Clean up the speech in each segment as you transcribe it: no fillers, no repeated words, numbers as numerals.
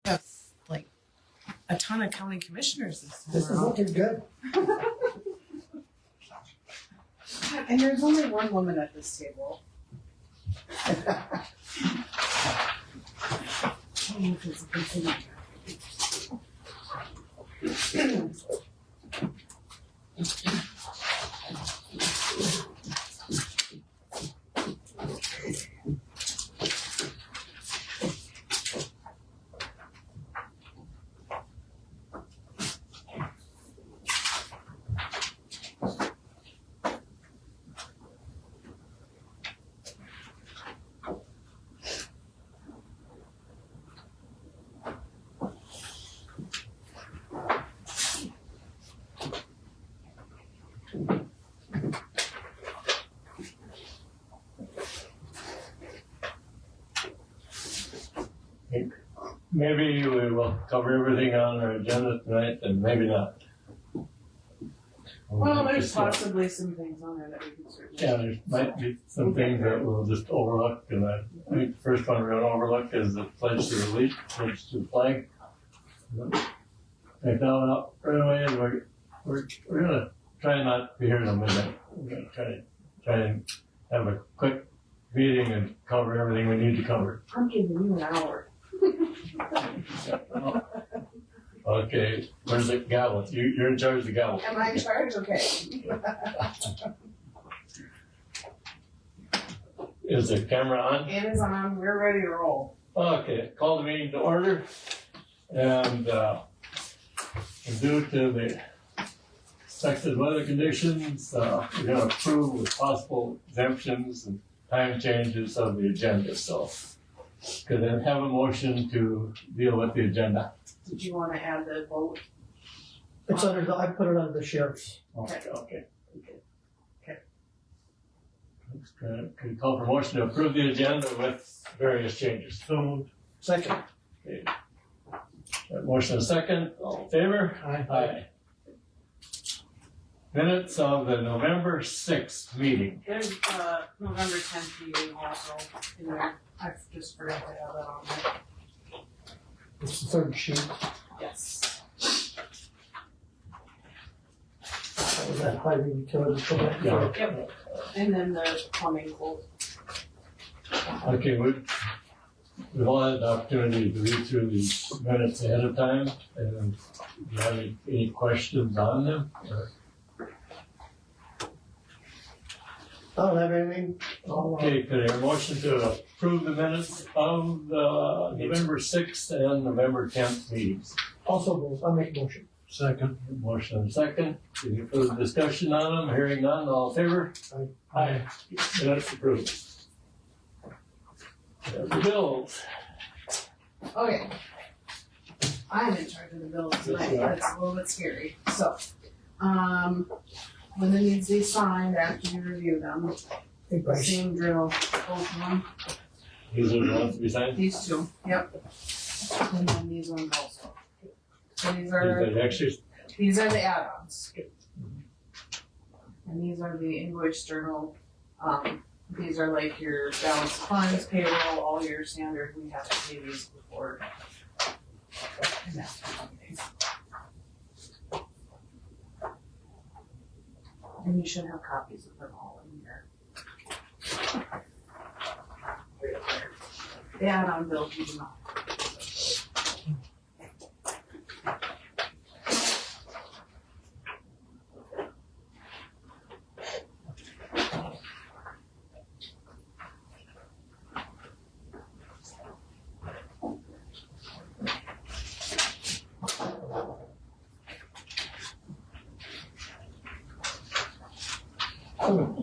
That's like a ton of county commissioners this This is time around. looking good. And there's only one woman at this table. Maybe we will cover everything on our agenda tonight, and maybe not. Well, there's possibly some things on there that we can certainly. Yeah, there might be some things that we'll just overlook, and I think the first one we're gonna overlook is the pledge to the pledge to the flag. Take that one up right away, and we're gonna try not to be here in a minute. We're gonna try and have a quick meeting and cover everything we need to cover. I'm giving you an hour. Okay, where's the gavel? You're in charge of the gavel. Am I in charge? Okay. Is the camera on? It is on. We're ready to roll. Okay, call the meeting to order. And due to the expected weather conditions, we're going to approve with possible exemptions and time changes of the agenda. So could I have a motion to deal with the agenda? Did you want to add the vote? It's under the, I put it under the sheriff's. Okay. Could you call for motion to approve the agenda with various changes? So moved. Second. Okay. Motion a second, all in favor? Aye. Minutes of the November 6th meeting. There's November 10th meeting also in there. I just forgot to have that on there. It's the third sheet. Yes. That was that highway utility permit. Yeah. Yep. And then the plumbing quote. Okay, we've all had the opportunity to read through these minutes ahead of time, and do you have any questions on them? I don't have anything. Okay, could I have a motion to approve the minutes of the November 6th and November 10th meetings? Also move. I make motion. Second. Motion and second. Any further discussion on them? Hearing none, all in favor? Aye. Minutes approved. The bills. Okay. I'm in charge of the bills tonight, but it's a little bit scary. So, Linda needs these signed after you review them. Hey, Bryce. Same drill, both of them. These are the ones to be signed? These two, yep. And then these ones also. So These are the extras? these are the add-ons. And these are the invoice journal. These are like your balance of funds, payroll, all your standard. We have to pay these before. And that's the meeting. And you should have copies of them all in here. The add-on bills you do not.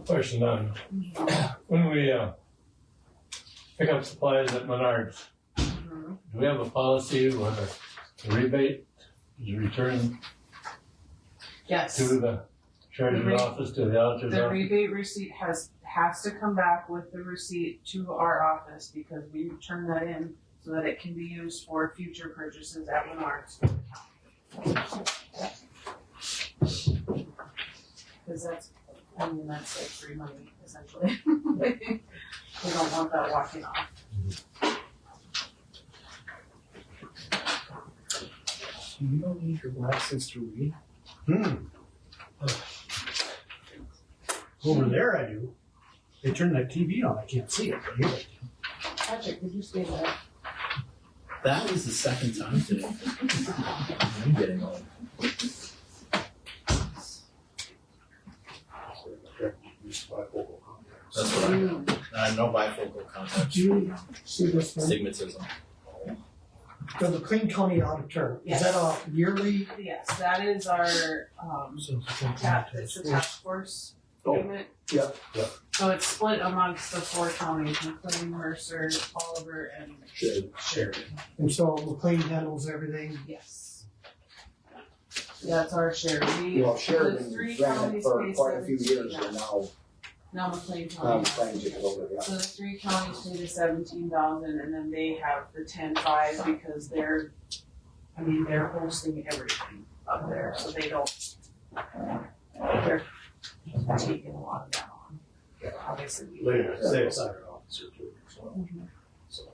Question on, when we pick up supplies at Menards, do we have a policy where the rebate is returned Yes. to the treasurer's office, to the auditor's The office? rebate receipt has to come back with the receipt to our office because we turn that in so that it can be used for future purchases at Menards. Cause that's like free money essentially. We don't want that walking off. You don't need your glasses to read. Over there I do. They turn that TV on, I can't see it, but here I can. Patrick, did you stay there? That was the second time today. I'm getting old. That's what I have no bifocal contacts. Do you see this one? Stigmatism. For the Clean County Auditor, Yes. is that a yearly? Yes, that is our, it's the task force Oh, agreement. yeah. So it's split amongst the 4 counties, McLean, Mercer, Oliver, and Sheridan. And so McLean handles everything. Yes. That's our share. Well, Sheridan The 3 ran it counties for pay quite a few 17, years, and now, Now McLean now County. McLean took it over, yeah. So the 3 counties pay the 17,000, and then they have the 10,500 because they're hosting everything up there, so they don't. They're taking a lot of that on. Obviously. we- Later, they assign an officer to it, so. Mhm. So.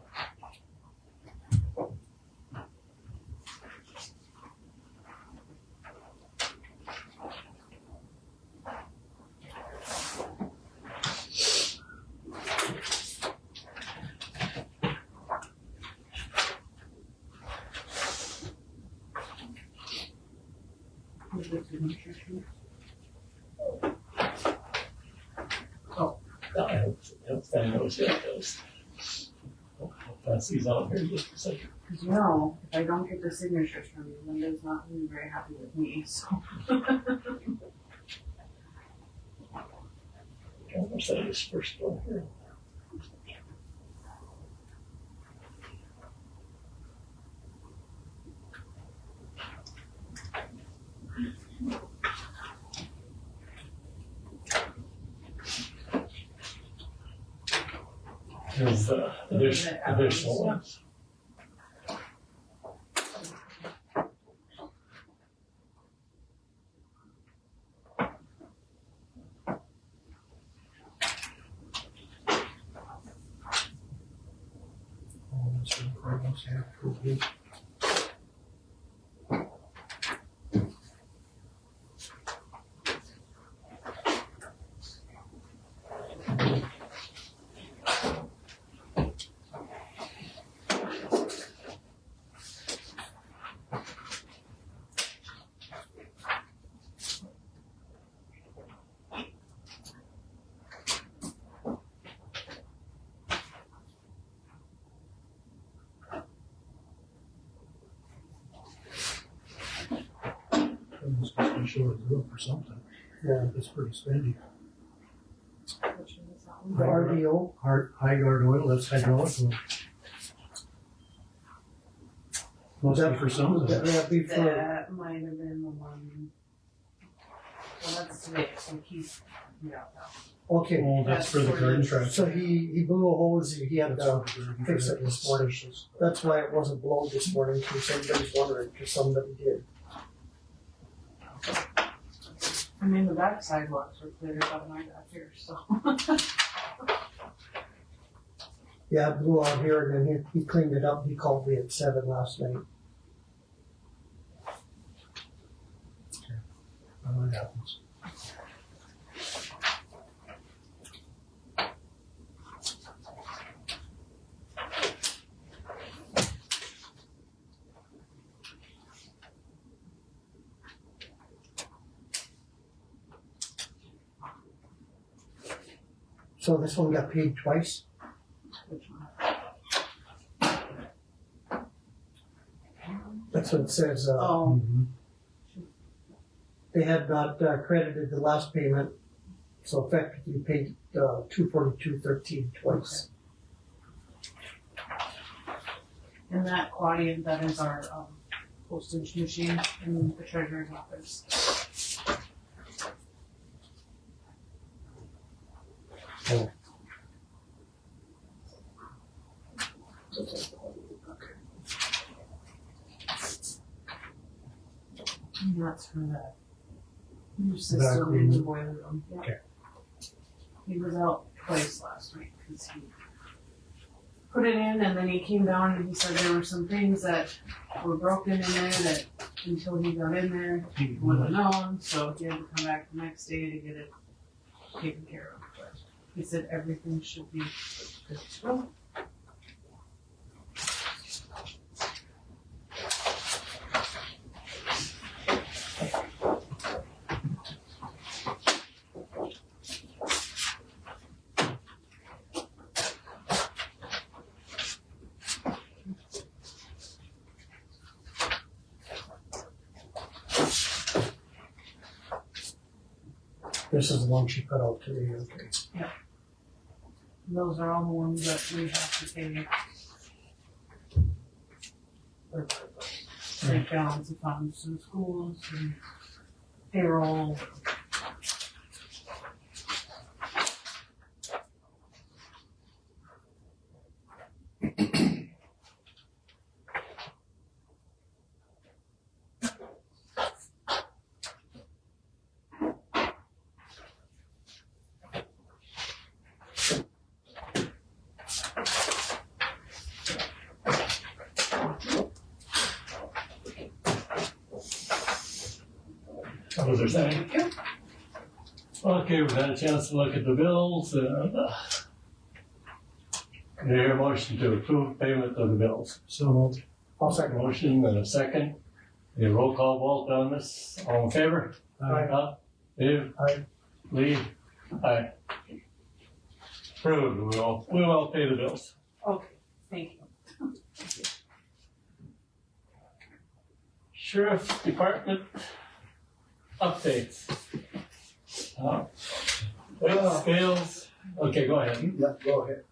I knows how it goes. I'll pass these out here just a second. Because you know, if I don't get the signatures from you, Linda's not gonna be very happy with me, so. Almost had this first one here. Here's the additional ones. Oh, that's really great. Let's have to approve it. I'm just gonna show it up or something. Yeah, it's pretty spendy. Which one is that one? The RDO, high guard oil, that's hydraulic oil. Must be for some of that. That'd be for, That might have been the one. Well, that's Nick, so he's, yeah, Okay, oh, that's for the garden track. so he blew a hose, he had That's to what the garden fix track it this is. morning. That's why it wasn't blown this morning, in case anybody's wondering, because somebody did. I mean, the back sidewalks were cleared up when I got here, so. Yeah, it blew out here and then he cleaned it up, he called me at 7 last night. Oh, it happens. So this one got paid twice? Which one? That's what it says, Oh, Mhm. they had not credited the last payment, so effectively paid $242.13 twice. and that Quadient, that is our, postage machine in the treasurer's office. And that's for that new system in the boiler room, yeah. Okay. He was out twice last week, cause put it in, and then he came down and he said there were some things that were broken in there that until he got in there, he wouldn't have known, so he had to come back the next day to get it taken care of. But he said everything should be good to go. This is the one she put out today, okay. Those are all the ones that we have to pay. For breakdowns of funds in schools and payroll. Was there saying? Okay, we've had a chance to look at the bills and can I hear a motion to approve payment of the bills? So moved. I'll second. Motion and a second. Any roll call vote on this? All in favor? Aye. Dave? Aye. Lee? Aye. Approved. We will pay the bills. Okay, thank you. Sheriff's Department updates. Weight scales. Okay, go ahead. Yeah, go ahead.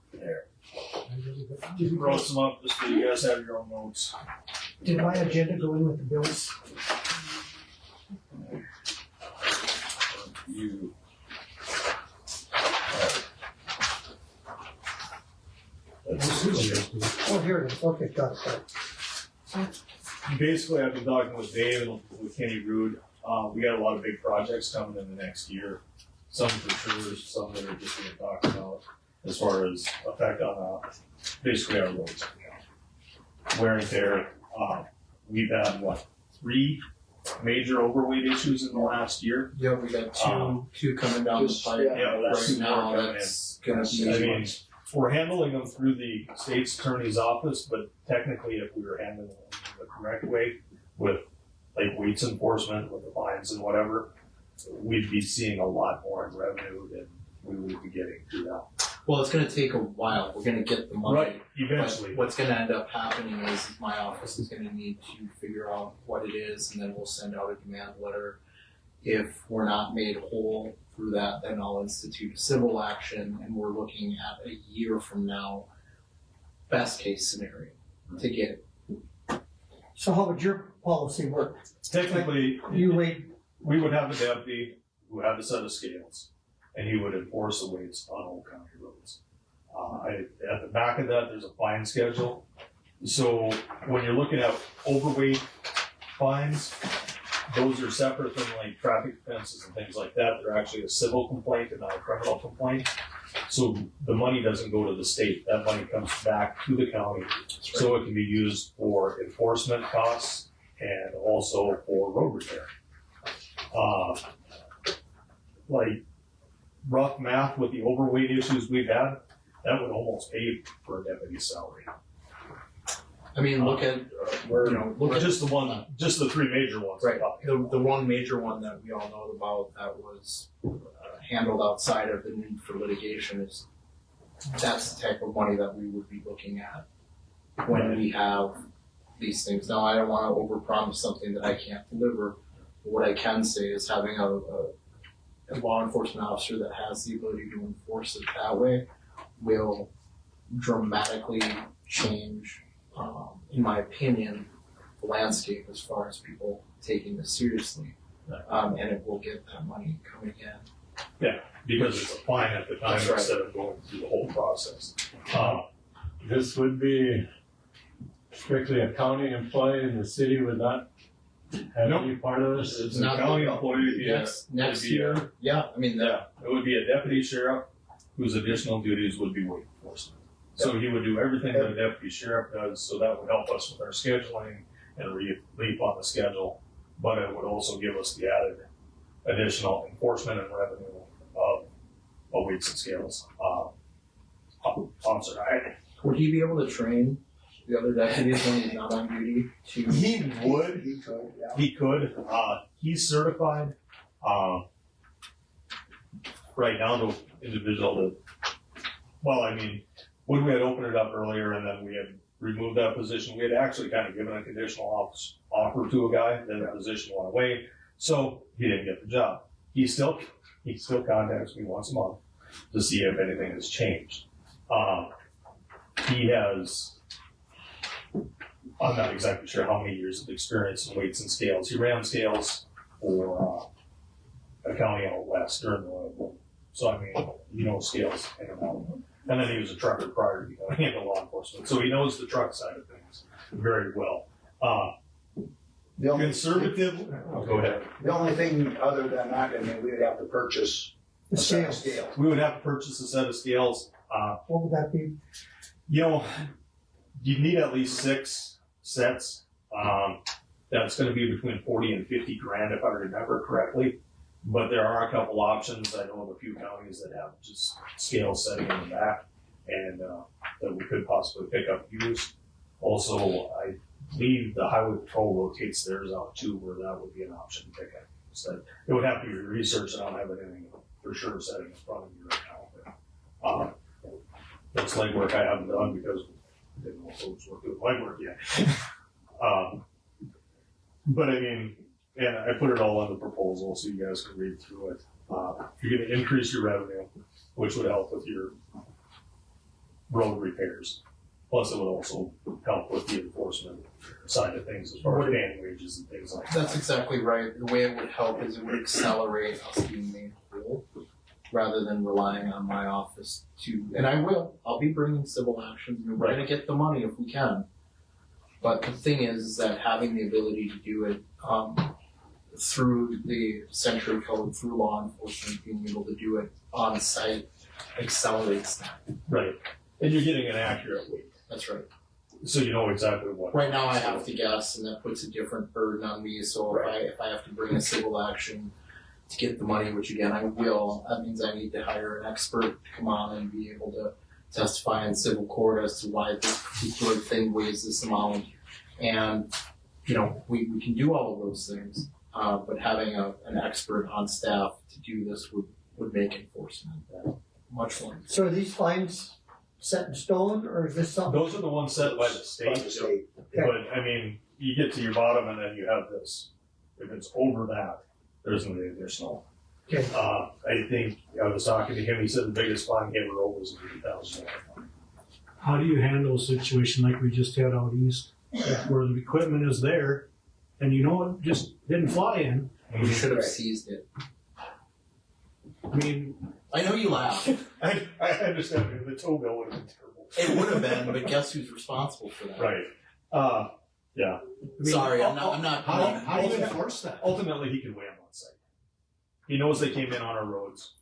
Wrote some up just so you guys have your own notes. Did my agenda go in with the bills? You. Oh, here it is, okay, got it. Basically, I've been talking with Dave and with Kenny Rude. We got a lot of big projects coming in the next year. Some for sure, some that are just being talked about as far as effect on basically our roads. Wear and tear. We've had what, 3 major overweight issues in the last year. Yeah, we got two coming down the pipe. Yeah, that's Right now, more coming that's gonna I mean, be, we're handling them through the state's attorney's office, but technically if we were handling them the correct way with like weights enforcement, with the fines and whatever, we'd be seeing a lot more in revenue than we would be getting through that. well, it's gonna take a while. We're gonna get the money. Right, eventually. But what's gonna end up happening is my office is gonna need to figure out what it is, and then we'll send out a demand letter. If we're not made whole through that, then I'll institute a civil action, and we're looking at a year from now, best case scenario, to get it. So how would your policy work? Technically, You wait, we would have a deputy who had a set of scales, and he would enforce the weights on Old County roads. At the back of that, there's a fine schedule. So when you're looking at overweight fines, those are separate from like traffic offenses and things like that. They're actually a civil complaint and not a criminal complaint. So the money doesn't go to the state. That money comes back to the county. So it can be used for enforcement costs and also for road repair. Like rough math with the overweight issues we've had, that would almost pay for a deputy's salary. I mean, look at, look at Just the 3 major ones. right. The one major one that we all know about that was handled outside of the need for litigation is that's the type of money that we would be looking at when we have these things. Now, I don't want to overpromise something that I can't deliver. But what I can say is having a law enforcement officer that has the ability to enforce it that way will dramatically change, in my opinion, the landscape as far as people taking this seriously. And it will get that money coming in. Because it's a fine at the time That's right. instead of going through the whole process. This would be strictly a county employee and the city would not have Nope. any part of this? It's a Not- county employee, Next It'd be a- year, yeah, I mean, Yeah, it would be a deputy sheriff whose additional duties would be weight enforcement. So he would do everything that a deputy sheriff does, so that would help us with our scheduling and relief on the schedule. But it would also give us the added additional enforcement and revenue of weights and scales. I'm sorry, Would he be able to train the other deputies when he's not on duty to? he would, He could, yeah. he could, he's certified. Right now, the individual that, well, I mean, when we had opened it up earlier and then we had removed that position, we had actually kind of given a conditional offer to a guy, then the position went away, so he didn't get the job. He still contacts me once a month to see if anything has changed. He has, I'm not exactly sure how many years of experience in weights and scales. He ran scales for a county out west during the oil boom. So I mean, scales in and out. And then he was a trucker prior to becoming into law enforcement. So he knows the truck side of things very well. The only, Conservative, go ahead. the only thing other than that, I mean, we would have to purchase The a set of scales, scales. We would have to purchase a set of scales. what would that be? You need at least 6 sets. That's going to be between 40 and 50 grand if I remember correctly. But there are a couple options. I know of a few counties that have just scale setting in the back and that we could possibly pick up used. Also, I believe the highway patrol rotates theirs out too, where that would be an option to pick up. So it would have to be researched. I don't have anything for sure setting in front of you right now. But that's legwork I haven't done because I didn't know folks were doing legwork yet. But I mean, and I put it all on the proposal so you guys can read through it. You're going to increase your revenue, which would help with your road repairs. Plus, it would also help with the enforcement side of things as far as paying wages and things like that. That's exactly right. The way it would help is it would accelerate us being made whole, rather than relying on my office to, and I'll be bringing civil actions, and we're Right. gonna get the money if we can. But the thing is that having the ability to do it, through the Century Code, through law enforcement, being able to do it on site accelerates that. Right. And you're getting an accurate weight. That's right. So you know exactly what. Right now I have to guess, and that puts a different burden on me, so if I have to bring a civil action to get the money, which again I will, that means I need to hire an expert to come on and be able to testify in civil court as to why this particular thing weighs this amount. And, we can do all of those things, but having an expert on staff to do this would make enforcement much more. So are these fines set in stone, or is this something? Those are the ones set by the state. By the state. But I mean, you get to your bottom and then you have this. If it's over that, there's an additional. Okay. I think I was talking to him. He said the biggest fine he ever wrote was an $80,000 fine. How do you handle a situation like we just had out east, where the equipment is there, and it just didn't fly in? We should have Right. seized it. I mean, I know you laugh. I understand the tow bill would have been terrible. It would have been, but guess who's responsible for that? Right. Yeah. Sorry, I'm not. how do you enforce that? Ultimately, he can weigh them on site. He knows they came in on our roads.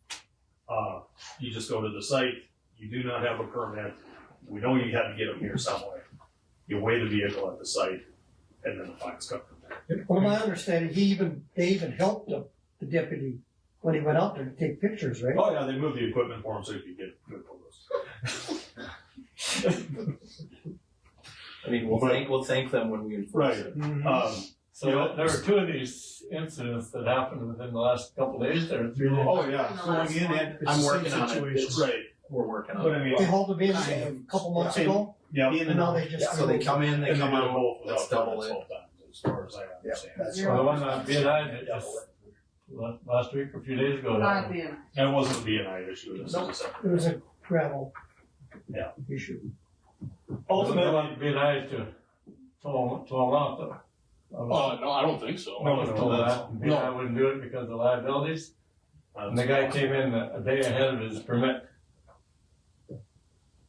You just go to the site. You do not have a permit. We know you had to get them here some way. You weigh the vehicle at the site, and then the fines come from there. Well, my understanding, they even helped the deputy when he went out there to take pictures, right? Oh yeah, they moved the equipment for him so he could get good photos. I mean, we'll thank them when we enforce it. So there were 2 of these incidents that happened within the last couple of days. There were 3. Oh yeah, Going in and I'm it's the working same on it. situation. right. We're working on But it. I mean, They hauled him in a couple months ago, yeah, and now they just. So they come in, they and come they do out, both let's without double permits it. both times, as far as I understand. That's The one that BNI did just last week or a few days ago. Not at the end. And it wasn't a BNI issue. This was a separate. It was a gravel. Yeah. Issue. Ultimately, BNI to tow them out though. No, I don't think so. I was told that BNI wouldn't do it because of liabilities. And the guy came in a day ahead of his permit.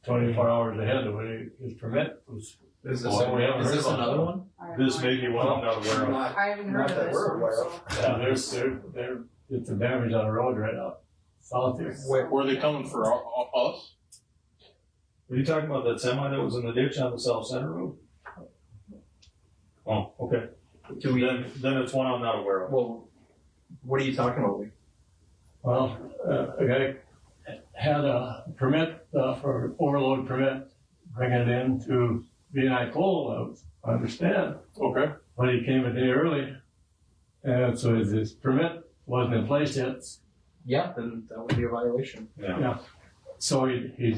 24 hours ahead of his permit was. Is this, Oh, we haven't is heard this about another that. one? I have This no may idea. be one I'm not aware of. I haven't heard Not of that this we're one, aware so. of. Yeah, they're did some damage on the road right out south here. Were they coming for us? Are you talking about that semi that was in the ditch on the South Center Road? Oh, okay. Do we, Then it's one I'm not aware of. well, what are you talking about, Lee? Well, a guy had a permit, for overload permit, bring it in to VNI Coal, I understand. Okay. But he came a day early, and so his permit wasn't in place yet. Yeah, then that would be a violation. Yeah. So he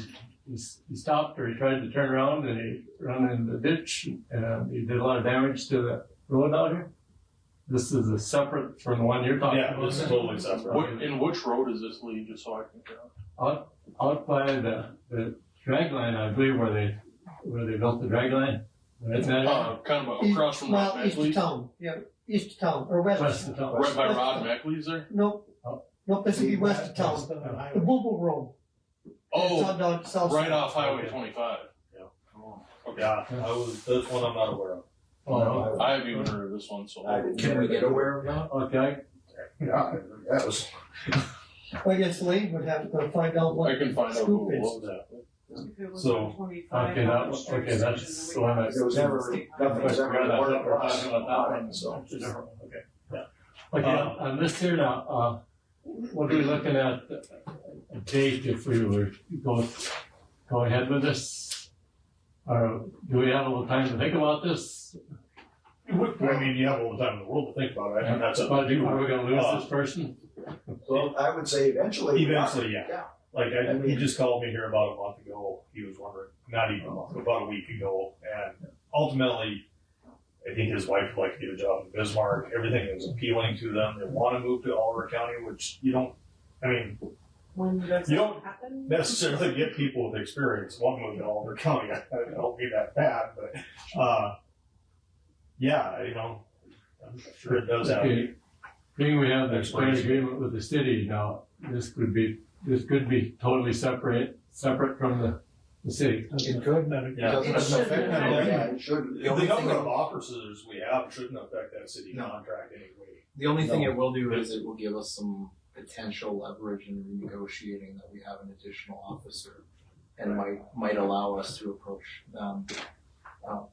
stopped, or he tried to turn around, and he ran in the ditch, and he did a lot of damage to the road out here. This is a separate from the one you're talking Yeah, about. this is totally separate. In which road is this, Lee, just so I can tell? Out by the drag line, I believe, where they built the drag line. Right in that area? Kind of across from Rod Well, east of Meckley's? town, yeah, east of town, or west. West of town. Right by West Rod of town. Meckley's there? Nope, nope, this would be west of town, the Boo Boo Road. It's Oh, on the south right side. off Highway 25. Yeah, that's one I'm not aware of. Oh, I haven't even heard of this one, so. I didn't. Can we get aware of that? okay. Yeah, that was, I guess Lee would have to find out what I can find out scoop who it is. was. If it was So, on 25, okay, not that's restrictions, the one and that's- there was never, nothing was ever reported for us. So, Okay, yeah. Okay, on this here now, what are we looking at, a date if we were go ahead with this? Or do we have a little time to think about this? I mean, you have all the time in the world to think about it. I think that's up Are to you. we gonna lose this person? Well, I would say eventually. we are. Eventually, yeah. Yeah. Like, he just called me here about a month ago. He was wondering, not even a month, about a week ago. And ultimately, I think his wife would like to get a job in Bismarck. Everything is appealing to them. They want to move to Oliver County, which you don't, I mean, when does You that don't happen? necessarily get people with experience want to move to Oliver County. I don't mean that bad, but, yeah, you know, I'm sure it does happen. Okay, being we have the joint agreement with the city now, this could be totally separate from the city. It could, It Yeah. doesn't It affect shouldn't. them. Yeah, it shouldn't. The only The thing number it- of officers we have shouldn't affect that city No. contract anyway. The only thing it will do is it will give us some potential leverage in renegotiating that we have an additional officer, and might allow us to approach them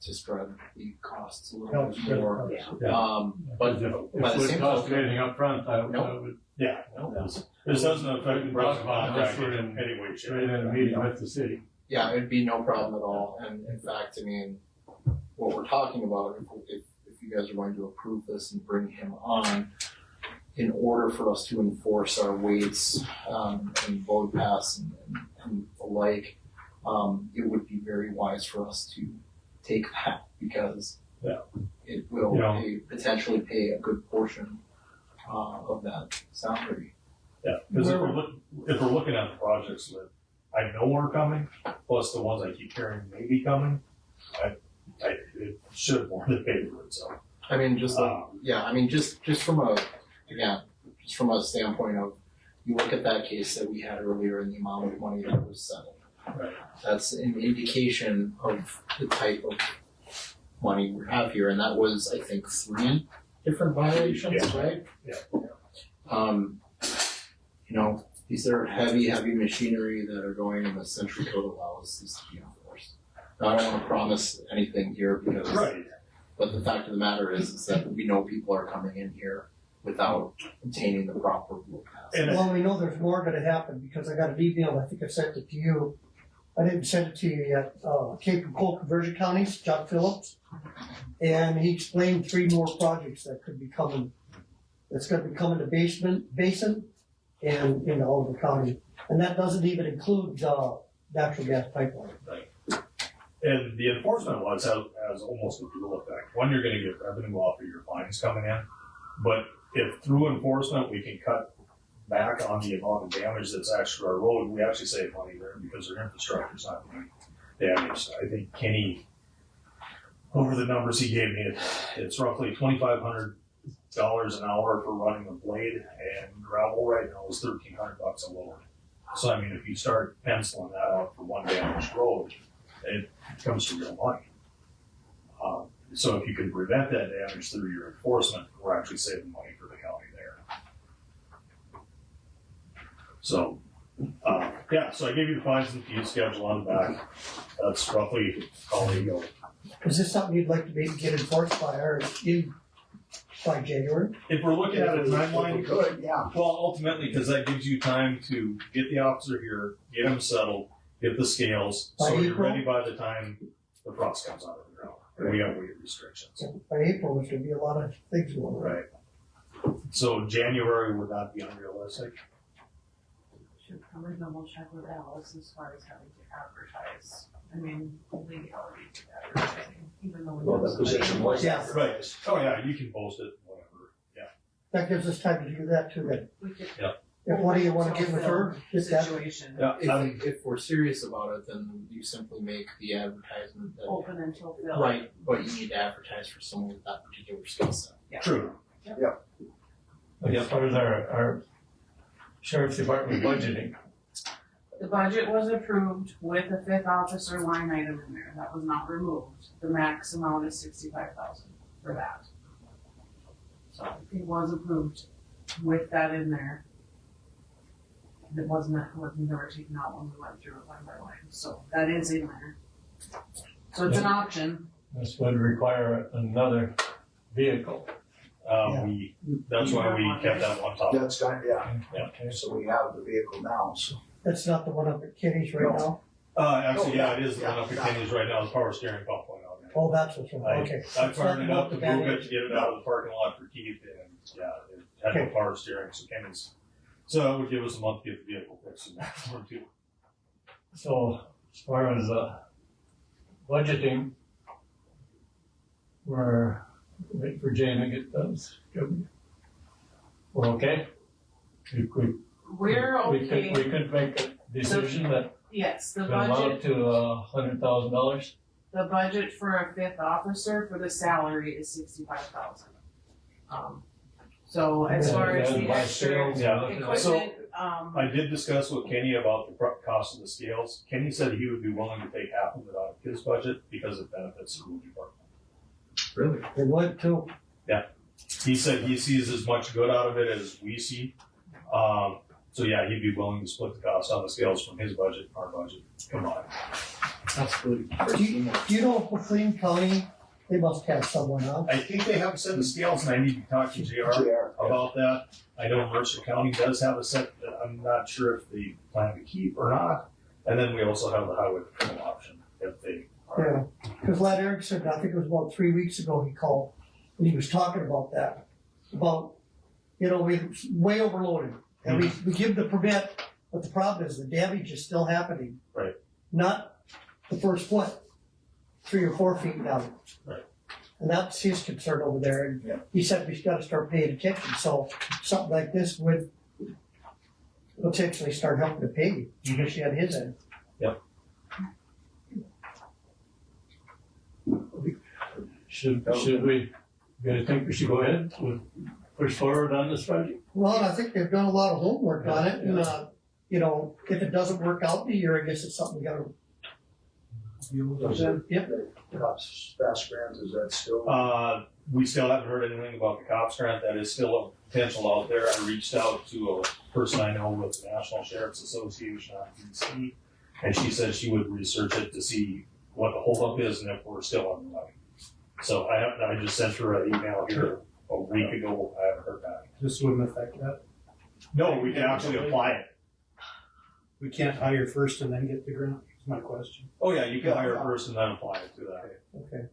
to spread the costs a little Help bit spread the more. costs. But If by it the would same cost token- anything up front, I Nope. would Yeah, this doesn't affect the present contract in any way, shape, trade in a meeting with the city. Yeah, it'd be no problem at all, and in fact, I mean, what we're talking about, if you guys are going to approve this and bring him on, in order for us to enforce our weights, and load pass and the like, it would be very wise for us to take that, because Yeah. it will Yeah. potentially pay a good portion, of that salary. Yeah, because if we're looking at the projects that I know are coming, plus the ones I keep hearing may be coming, it should more than pay for itself. I mean, just like, Um, yeah, I mean, just from a standpoint of, you look at that case that we had earlier and the amount of money that was settled. Right. That's an indication of the type of money we have here, and that was, I think, 3 different violations, Yeah. right? Yeah. You know, these are heavy machinery that are going, and the Century Code allows this to be enforced. Now, I don't wanna promise anything here, because Right. but the fact of the matter is that we know people are coming in here without obtaining the proper rule pass. And Well, we know there's more gonna happen, because I got an email, I think I sent it to you. I didn't send it to you yet, Cape and Coal Conversion Counties, John Phillips. And he explained 3 more projects that could be coming, that's gonna be coming to Basin and in Oliver County. And that doesn't even include, natural gas pipeline. And the enforcement was has almost a dual effect. One, you're gonna get revenue off of your fines coming in, but if through enforcement, we can cut back on the amount of damage that's actually our road, we actually save money there because our infrastructure's not being damaged. I think Kenny, over the numbers he gave me, it's roughly $2,500 an hour for running a blade, and gravel right now is $1,300 a load. So I mean, if you start penciling that out for one damaged road, it comes to real money. So if you can prevent that damage through your enforcement, we're actually saving money for the county there. So Yeah, so I gave you the fines and fees schedule on the back. That's roughly how they go. Is this something you'd like to maybe get enforced by January? If we're looking at a timeline, Good, yeah. well, ultimately, because that gives you time to get the officer here, get him settled, get the scales, By so you're April? ready by the time the frost comes out of the ground. And we have weight restrictions. By April, there's gonna be a lot of things going on. Right. So January would not be unrealistic. Should probably double check with Alice as far as having to advertise. I mean, legality to advertising, even though we. Well, know the position was Yeah. advertised. Oh, yeah, you can post it, whatever. That gives us time to do that too, then. We could. If one of you wanna get with her, get that. Situation, Yeah, If we're serious about it, then you simply make the advertisement that, open until filled. right, but you need to advertise for someone with that particular skill set. true. As far as our sheriff's department budgeting, The budget was approved with a 5th officer line item in there, that was not removed. The max amount is 65,000 for that. So it was approved with that in there. It wasn't never taken out when we went through it line by line, so that is in there. So it's an option. this would require another vehicle. That's why we kept that one top. That's done, yeah. Okay. So we have the vehicle now, so. That's not the one up at Kenny's right now? Actually, yeah, it is the one up at Kenny's right now, the power steering pump went out. Oh, that's what's, I okay. I fired it up to It's not move the it, to get it out of the parking lot for Keith, and yeah, it had no Okay. power steering, so Kenny's. So it would give us a month to get the vehicle fixed in that one too. So as far as budgeting, we're waiting for Jane to get those. We're okay? We're We okay, could make a decision that yes, the could amount budget, to $100,000. the budget for a 5th officer for the salary is 65,000. So as far as the by extra sales, Yeah, so equipment, I did discuss with Kenny about the cost of the scales. Kenny said he would be willing to take half of it out of his budget because it benefits the road department. Really? It would too. He said he sees as much good out of it as we see. So yeah, he'd be willing to split the cost on the scales from his budget and our budget combined. That's good. Do you know McLean County, they must have someone on? I think they have a set of scales, and I need to talk to JR JR. about that. I know Mercer County does have a set that I'm not sure if they plan to keep or not. And then we also have the highway patrol option if they are. Yeah, because Lad Erickson, I think it was about 3 weeks ago, he called, and he was talking about that. About, we're way overloaded, and we give the permit, but the problem is the damage is still happening. Right. Not the first foot, 3 or 4 feet down. Right. And that's his concern over there, and Yeah. he said we've gotta start paying attention, so something like this would potentially start helping to pay, especially on his end. Should we, you guys think we should go ahead with push forward on this project? Well, I think they've done a lot of homework on it, and, if it doesn't work out in a year, I guess it's something we gotta. Yep. Cops fast grant, is that still? We still haven't heard anything about the cops grant. That is still a potential out there. I reached out to a person I know with the National Sheriff's Association out in DC, and she said she would research it to see what the holdup is and if we're still on the money. So I just sent her an email here a week ago. I haven't heard back. This wouldn't affect that. No, we can actually apply it. We can't hire first and then get the grant, is my question. Oh yeah, you can hire first and then apply it to that. Okay.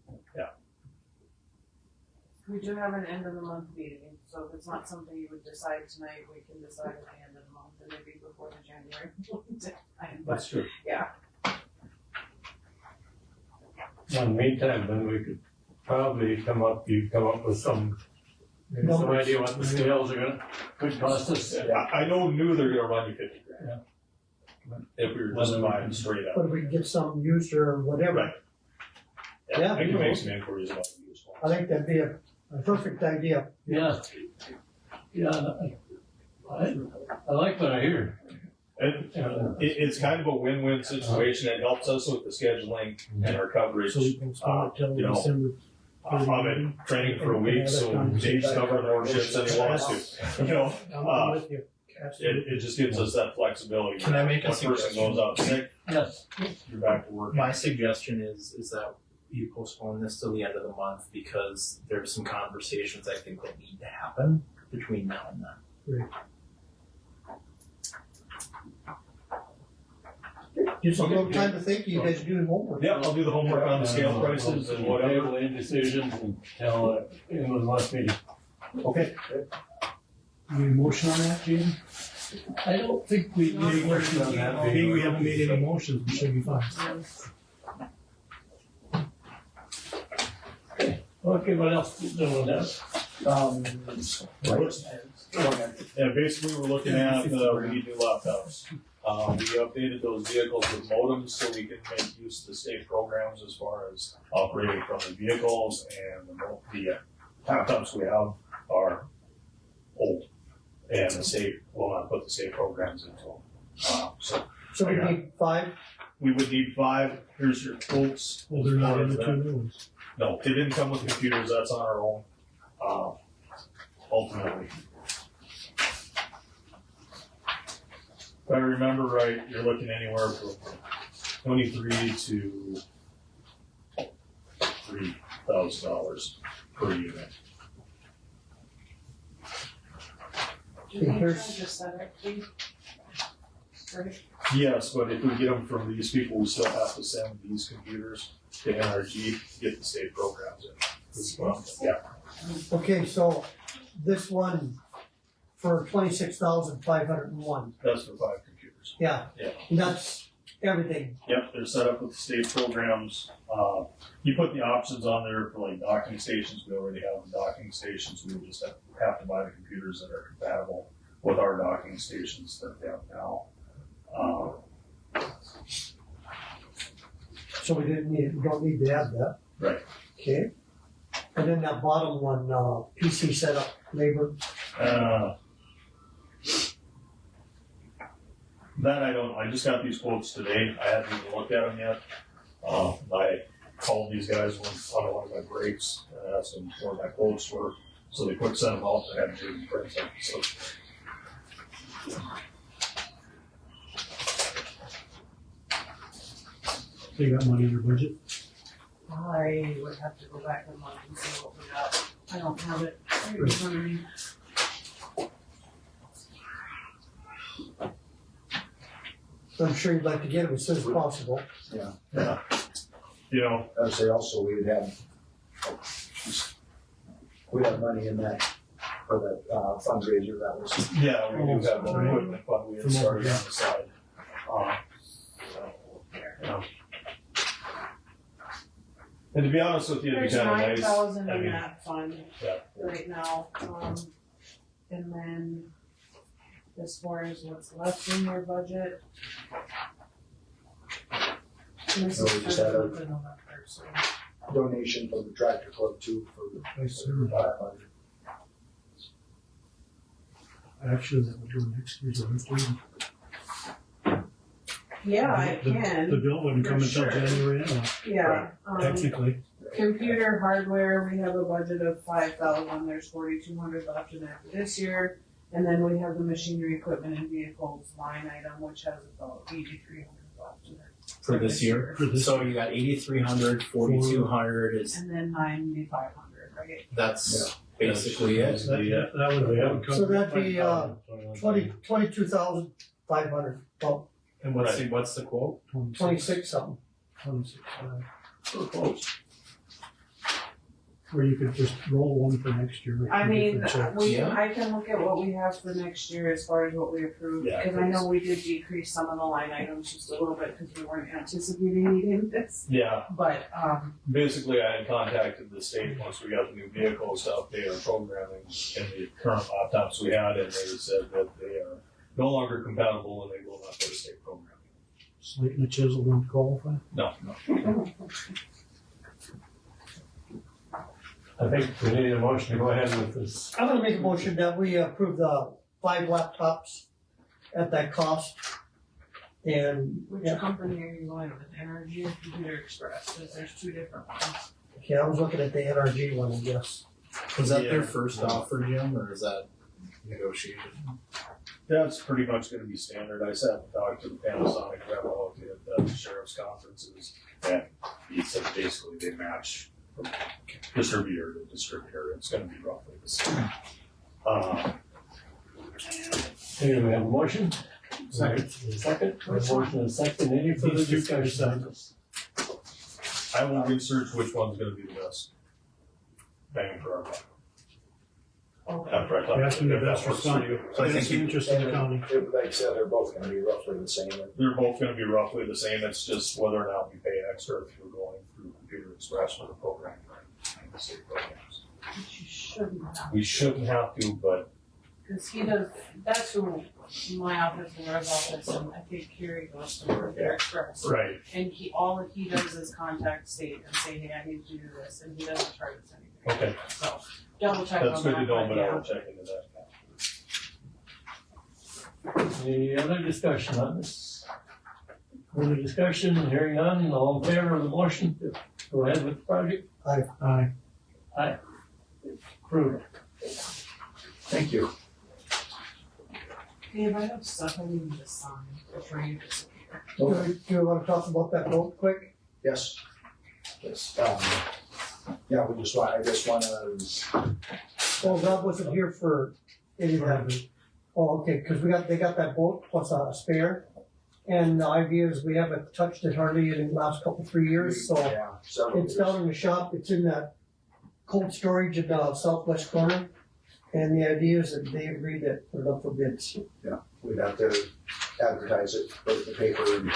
we do have an end of the month meeting, so if it's not something you would decide tonight, we can decide at the end of the month, and maybe before the January deadline. But That's true. In the meantime, then we could probably come up with some idea what the scales are could cost us. I know new they're gonna run you $50,000. If we were just buying straight up. But if we can get something used or whatever, Right. Yeah. I can make some inquiries about the used I ones. think that'd be a perfect idea. Yeah. I like what I hear. And it's kind of a win-win situation. It helps us with the scheduling and our coverage. So we can start it till you know, December. I'm in training for a week, so Dave's covering more shifts than he wants to. I'm with you. it just gives us that flexibility. Can I make a One person suggestion? goes out sick, Yes. you're back to work. My suggestion is that you postpone this till the end of the month because there's some conversations I think that need to happen between now and then. Just a little time to think, you guys are doing homework. Yeah, I'll do the homework on the scale prices and whatever. Table any decisions and tell, Inland West meeting. Okay. Any motion on that, Jim? I don't think we need a motion on that. Being we haven't made any motions, we should be fine. Okay, what else do we have? Yeah, basically, we're looking at, we need new laptops. We updated those vehicles with modems so we can make use of the state programs as far as operating from the vehicles, and the laptops we have are old. And the state will not put the state programs into them. So we need 5, We would need 5, here's your quotes. Well, they're not in the two new ones. No, they didn't come with computers, that's on our own, ultimately. If I remember right, you're looking anywhere from $23,000 to $3,000 per unit. Do they Here's- charge a setup fee? Right? Yes, but if we get them from these people, we still have to send these computers to NRG to get the state programs in. Yeah, okay, so this one for 26,501, that's for 5 computers. yeah. Yeah. And that's everything, Yep, they're set up with the state programs. You put the options on there for like docking stations. We already have the docking stations. We would just have to buy the computers that are compatible with our docking stations that we have now. so we don't need to add that. Right. Okay. And then that bottom one, PC setup, labor, That I just got these quotes today. I haven't even looked at them yet. I called these guys on one of my breaks and asked them what my quotes were. So they quick sent them out. I had to do them print them. So So you got money in your budget? I would have to go back and look and see what we got. I don't have it right in front of me. I'm sure you'd like to get it as soon as possible. you know, I would say also we'd have money in that for that fundraiser that was. yeah, we do have an equipment fund we had started on the side. So. And to be honest with you, it'd be There's kind of nice. 9,000 I in mean, that fund Yeah. right now, and then as far as what's left in your budget. This So we is just for had the a- month of November, so. Donation from the tractor club too for I see. 500. Actually, that would go next year's budget. Yeah, I The can, bill wouldn't come For until sure. January anyway, yeah, technically. computer hardware, we have a budget of 5,000, there's 4,200 left in there for this year. And then we have the machinery, equipment and vehicles line item, which has about 8,300 left in there. For this year. For this So you got 8,300, 4,200 is, And then 9,500, right? that's basically it. That would be. that would So cover that'd be, 22,500, well, And what's the quote? 26 something. 26, Or you could just roll one for next year. I mean, Yeah. I can look at what we have for next year as far as what we approved, Yeah, because I know we did decrease some of the line items just a little bit because we weren't anticipating needing this. Yeah, But, basically I had contacted the state once we got the new vehicles to update our programming in the current laptops we had, and they said that they are no longer compatible and they will not go to state programming. Slate and the chisel don't qualify? No. I think we need a motion to go ahead with this. I'm gonna make a motion that we approve the 5 laptops at that cost. And, which yeah, company are you going with, Energy or Computer Express? Because there's two different ones. okay, I was looking at the NRG one, I guess. Was that their Yeah. first offer, Jim, or is that negotiated? That's pretty much gonna be standard. I sat and talked to the Panasonic rep out at the sheriff's conferences, and he said basically they match from distributor to distributor. It's gonna be roughly the same. Okay, we have a motion? Second. Second, we have a motion and a second, any further These two discussion on this? I will research which one's gonna be the best bang for our buck. After I talk. That's in the if that best works for response. you. So I think Best interest in the county. Like I said, they're both gonna be roughly the same. They're both gonna be roughly the same, it's just whether or not we pay extra if we're going through Computer Express for the program. And the state programs. Which you shouldn't have. We shouldn't have to, but Cause he does, that's who my office and Red's office, and I think Kerry goes to work there express. right, And all he does is contact state and say, hey, I need to do this, and he doesn't charge us anything. okay, So, double check on that. that's good to know, but I yeah. will check into that. Any other discussion on this? Further discussion, hearing none, all in favor of the motion to go ahead with the project? Aye. Approved. Thank you. Dave, I have stuff I need to sign before you disappear. Do you wanna talk about that vote quick? Yes. Yes, yeah, I just wanna, Well, Rob wasn't here for any of that. Oh, okay, cause they got that boat plus a spare. And the idea is we haven't touched it hardly in the last 3 years, so yeah, several it's years. down in the shop, it's in that cold storage in the southwest corner. And the idea is that they agreed that put it up for bids. We'd have to advertise it, put it in the paper, and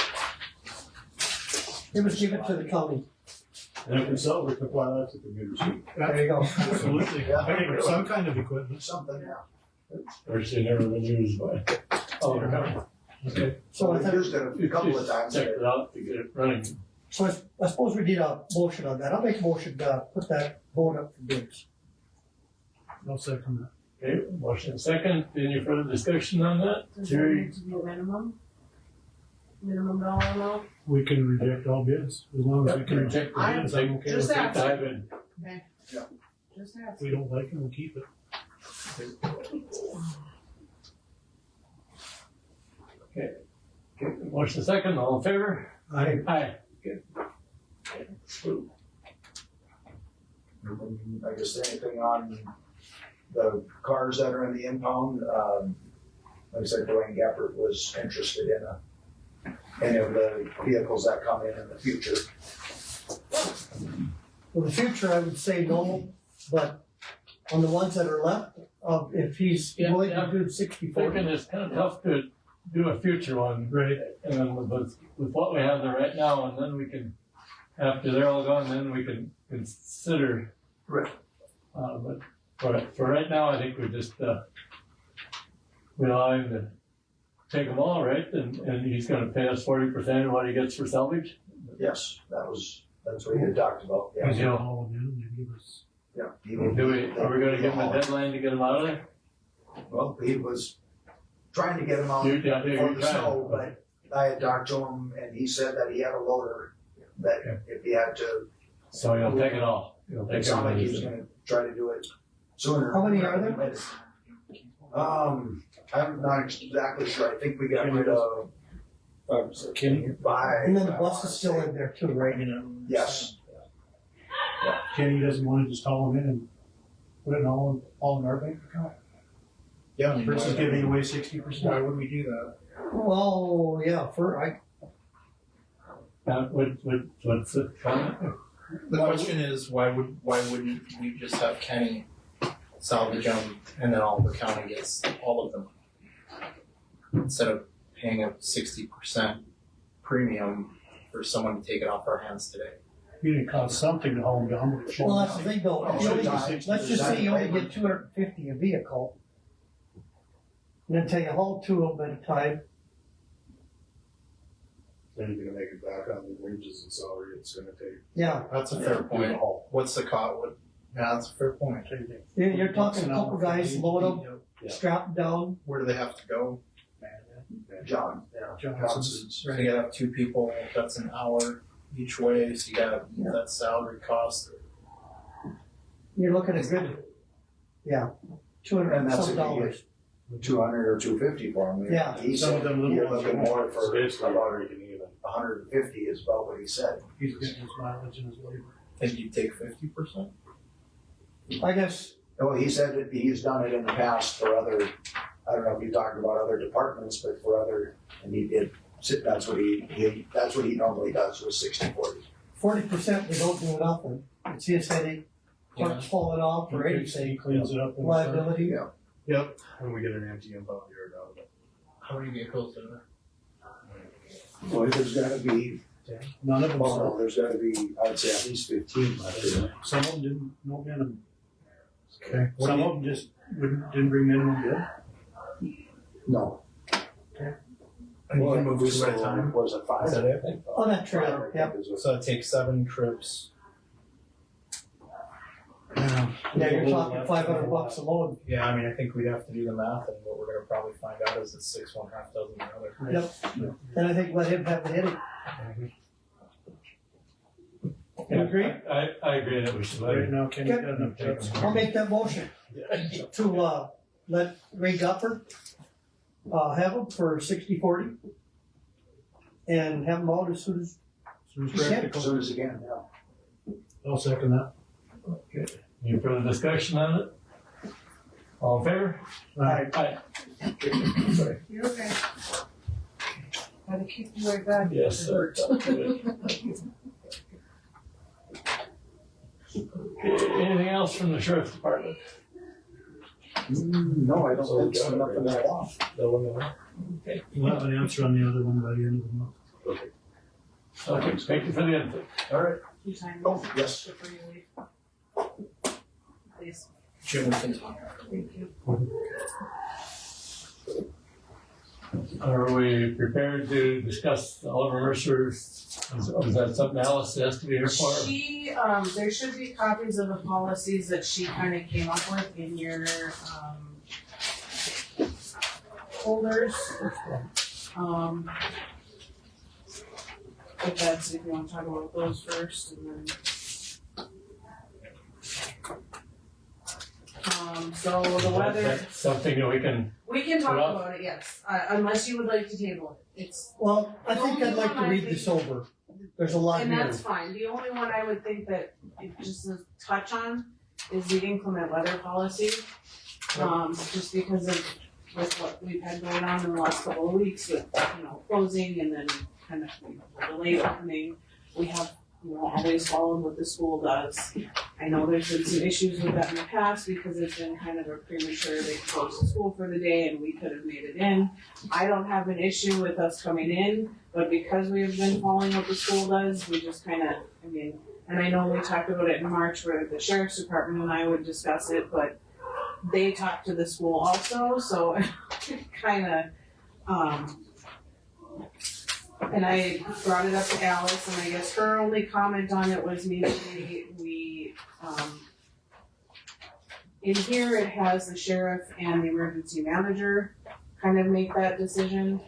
It was given to the county. And if we sell, we can apply that to Computer Suite. There you go. Absolutely. Yeah. Hey, some kind of equipment. something, yeah. Actually, never been used by. Oh, Okay. So I We've thought, used it a couple of times. Check it out to get it running. so I suppose we need a motion on that. I'll make a motion to put that boat up for bids. I'll second that. Okay, motion second, any further discussion on that? Does it need to be a minimum dollar amount? We can reject all bids, as long as we can reject the bids, I'm okay Just with it. ask. Dive in. Just If ask. we don't like it, we'll keep it. Motion second, all in favor? Aye. Aye. Okay. Approved. I guess anything on the cars that are in the impound, like I said, Dwayne Gappert was interested in any of the vehicles that come in the future. For the future, I would say no, but on the ones that are left, if he's Yeah, willing yeah. to do 60/40. Thinking it's kind of tough to do a future one, Right. and with what we have there right now, and then we can, after they're all gone, then we can consider. Right. But for right now, I think we just, we allow him to take them all, right? And he's gonna pay us 40% of what he gets for salvage? Yes, that's what he had talked about, yeah. He's gonna haul them in and give us. Yeah. he Are would- we gonna give him a deadline to get them out of there? Well, he was trying to get them out Yeah, before you're the trying. snow, but I had talked to him and he said that he had a loader that if he had to, So he'll take it all. He'll it take sounded like he was everything. gonna try to do it sooner. How many are there? I'm not exactly sure, I think we got rid of Kenny, five. And then the bus is still in there too, right? Yes, Kenny doesn't wanna just haul them in and put it all in our bank account yeah. versus giving away 60%. Why would we do that? Well, yeah, What's the comment? The question is, why wouldn't we just have Kenny salvage them and then all the county gets all of them? Instead of paying a 60% premium for someone to take it off our hands today. It costs something to haul them down. but it shouldn't. well, that's the thing though. Oh, You only- so Let's just say you only get 250 a vehicle. And then tell you haul 2 of them at a time. Then you're gonna make it back on the wages and salary it's gonna take. Yeah, That's a fair point. What's the cost? Yeah, that's a fair point. you're talking a couple guys, load them, Yeah. strap them down. Where do they have to go? John, Johnson's. So you gotta have 2 people, that's an hour each way, so you gotta, that salary cost. You're looking at good, yeah, 200 And and that's some if you dollars. 200 or 250 for him. Yeah, He some of said them little you're ones looking are more So for basically, about we're breaking even. 150 is about what he said. He's getting his mileage and his labor. And you take 50%? I guess, Well, he said that he's done it in the past for other, I don't know if you talked about other departments, but for other, and he did, that's what he normally does was 60/40. 40% we don't do enough of. It's his headache, parts falling off or He anything, cleans it up. when it's done. liability. Yeah. Yep. And we get an empty impound yard out of it. How many vehicles are there? Well, there's gotta be, None of them, well, so no, there's gotta be, I'd say at least 15 left there. some of them didn't, no minimum. Okay. Some of them just didn't bring minimum bid. No. And you can Well, move we two at a sold, time? what is it, 5? Is that it? On that trailer, yep. So it takes 7 trips. Yeah, you're talking $500 a load. Yeah, I mean, I think we'd have to do the math, and what we're gonna probably find out is it's 6, 1 half dozen the other. Yep. And I think let him have the headache. You agree? I agree that we should let Right it. now, Kenny's got enough trucks. I'll make that motion to, let Ray Gupper, have him for 60/40. And have them out as soon as, Soon as He said- As practical. soon as again, yeah. I'll second that. Any further discussion on it? All in favor? Aye. Sorry. You're okay. Gotta keep you right back. Yes, sir. Okay, anything else from the sheriff's department? No, I don't think so, nothing at all. We'll have an answer on the other one by the end of the month. Okay, thank you for the input. All right. You sign Oh, this yes. before you leave. Please, Jim, we can talk. thank you. Are we prepared to discuss Oliver Mercer's, is that something Alice has to be here for? She, there should be copies of the policies that she kind of came up with in your, folders. If you want to talk about those first, and then. So the weather, That's something that we can, we can talk Well- about it, yes, unless you would like to table it. It's, well, I think I'd like to read this over. There's a lot and here. that's fine. The only one I would think that just to touch on is the inclement weather policy. Just because of with what we've had going on in the last couple of weeks with, closing and then kind of delayed opening. We have, always followed what the school does. I know there's been some issues with that in the past because it's been kind of a premature, they closed the school for the day and we could have made it in. I don't have an issue with us coming in, but because we have been following what the school does, we just kind of, and I know we talked about it in March where the sheriff's department and I would discuss it, but they talked to the school also, so kind of, and I brought it up to Alice, and I guess her only comment on it was maybe we, in here it has the sheriff and the emergency manager kind of make that decision.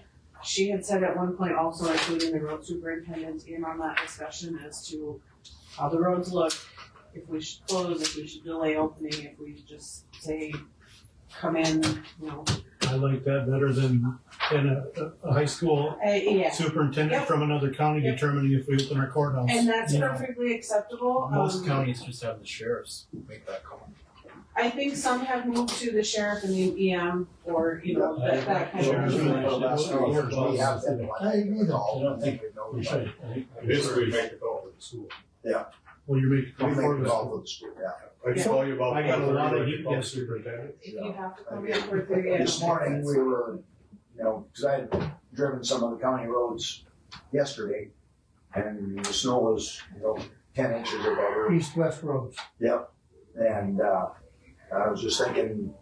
She had said at one point also including the road superintendent in on that discussion as to how the roads look, if we should close, if we should delay opening, if we just say, come in, I like that better than a high school yeah. superintendent Yep. from another county Yep. determining if we open our courthouse. And that's you know. perfectly acceptable. Most counties just have the sheriffs make that call. I think some have moved to the sheriff and the EM or, that kind Sheriff's of. really- Well, that's no, we have been like, I agree though. all, I don't think we know we about should. it. Basically, we make the call for the school. Well, you're making. We make for the this. call for the school, yeah. I can call you about. I got a lot of heat Call the yesterday. superintendent. If you have to come in for 30 This morning, we were, cause I had driven some of the county roads yesterday, and the snow was, 10 inches above her. East-west roads. Yep, and, I was just thinking,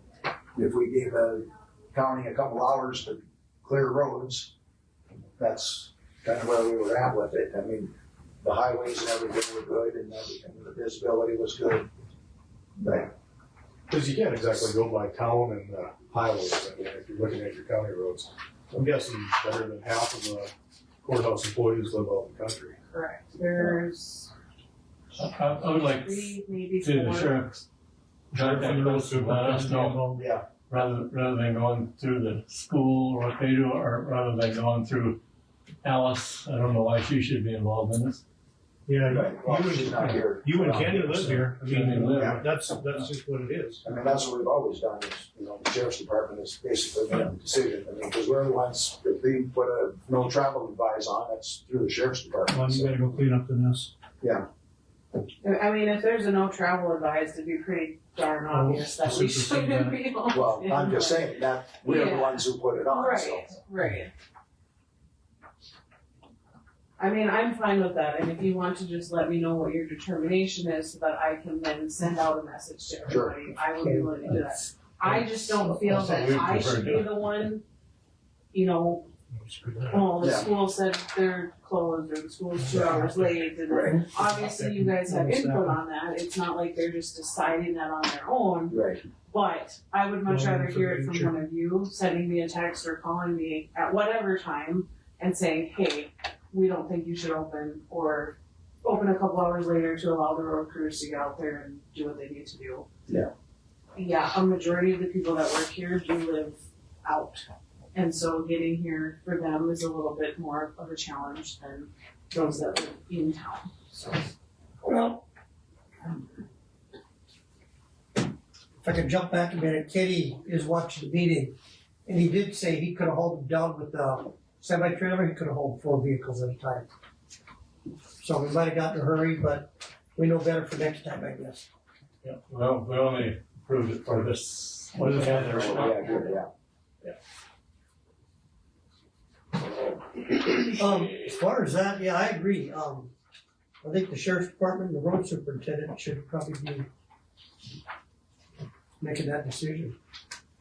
if we gave the county a couple hours to clear roads, that's kind of where we were at with it. I mean, the highways and everything were good, and the visibility was good. But, Cause you can't exactly go by town and highways, if you're looking at your county roads. I'm guessing better than half of the courthouse employees live out in the country. Correct. There's I would like 3, maybe to the 4. sheriff's. Sheriff and the road Let us know. superintendent involved. yeah, rather than going through the school or what they do, or rather than going through Alice. I don't know why she should be involved in this. Yeah, Right, well, she's not here. you and around Kenny here, live so- here. I Kenny mean, live. that's just what it is. I mean, that's what we've always done, is, the sheriff's department is basically made the decision, because we're the ones, if they put a no travel advise on, that's through the sheriff's department. Well, you So, gotta go clean up the mess. I mean, if there's a no travel advised, it'd be pretty darn obvious that we supersede shouldn't that. be on. Well, I'm just saying that, we're the Yeah. ones who put it on, so. Right, right. I mean, I'm fine with that, and if you want to just let me know what your determination is, so that I can then send out a message to Sure. everybody, I would be willing to do that. I just don't feel That's what that we I prefer should to be do. the one, you know, Screw that. oh, the Yeah. school said they're closed, or the school's 2 hours late, and then Right. obviously you guys have input on that, it's not like they're just deciding that on their own. Right. But I would much Well, rather hear it from future. one of you, sending me a text or calling me at whatever time and saying, hey, we don't think you should open, or open a couple hours later to allow the road crews to get out there and do what they need to do. Yeah. Yeah, a majority of the people that work here do live out. And so getting here for them is a little bit more of a challenge than those that live in town, so. Well, if I could jump back a minute, Kenny is watching the meeting, and he did say he could have hauled them down with the semi-trailer, he could have hauled 4 vehicles at a time. So we might have gotten in a hurry, but we know better for next time, I guess. Yeah, well, we only approved it for this, what is that there? Yeah, good, yeah. As far as that, yeah, I agree. I think the sheriff's department, and the road superintendent should probably be making that decision.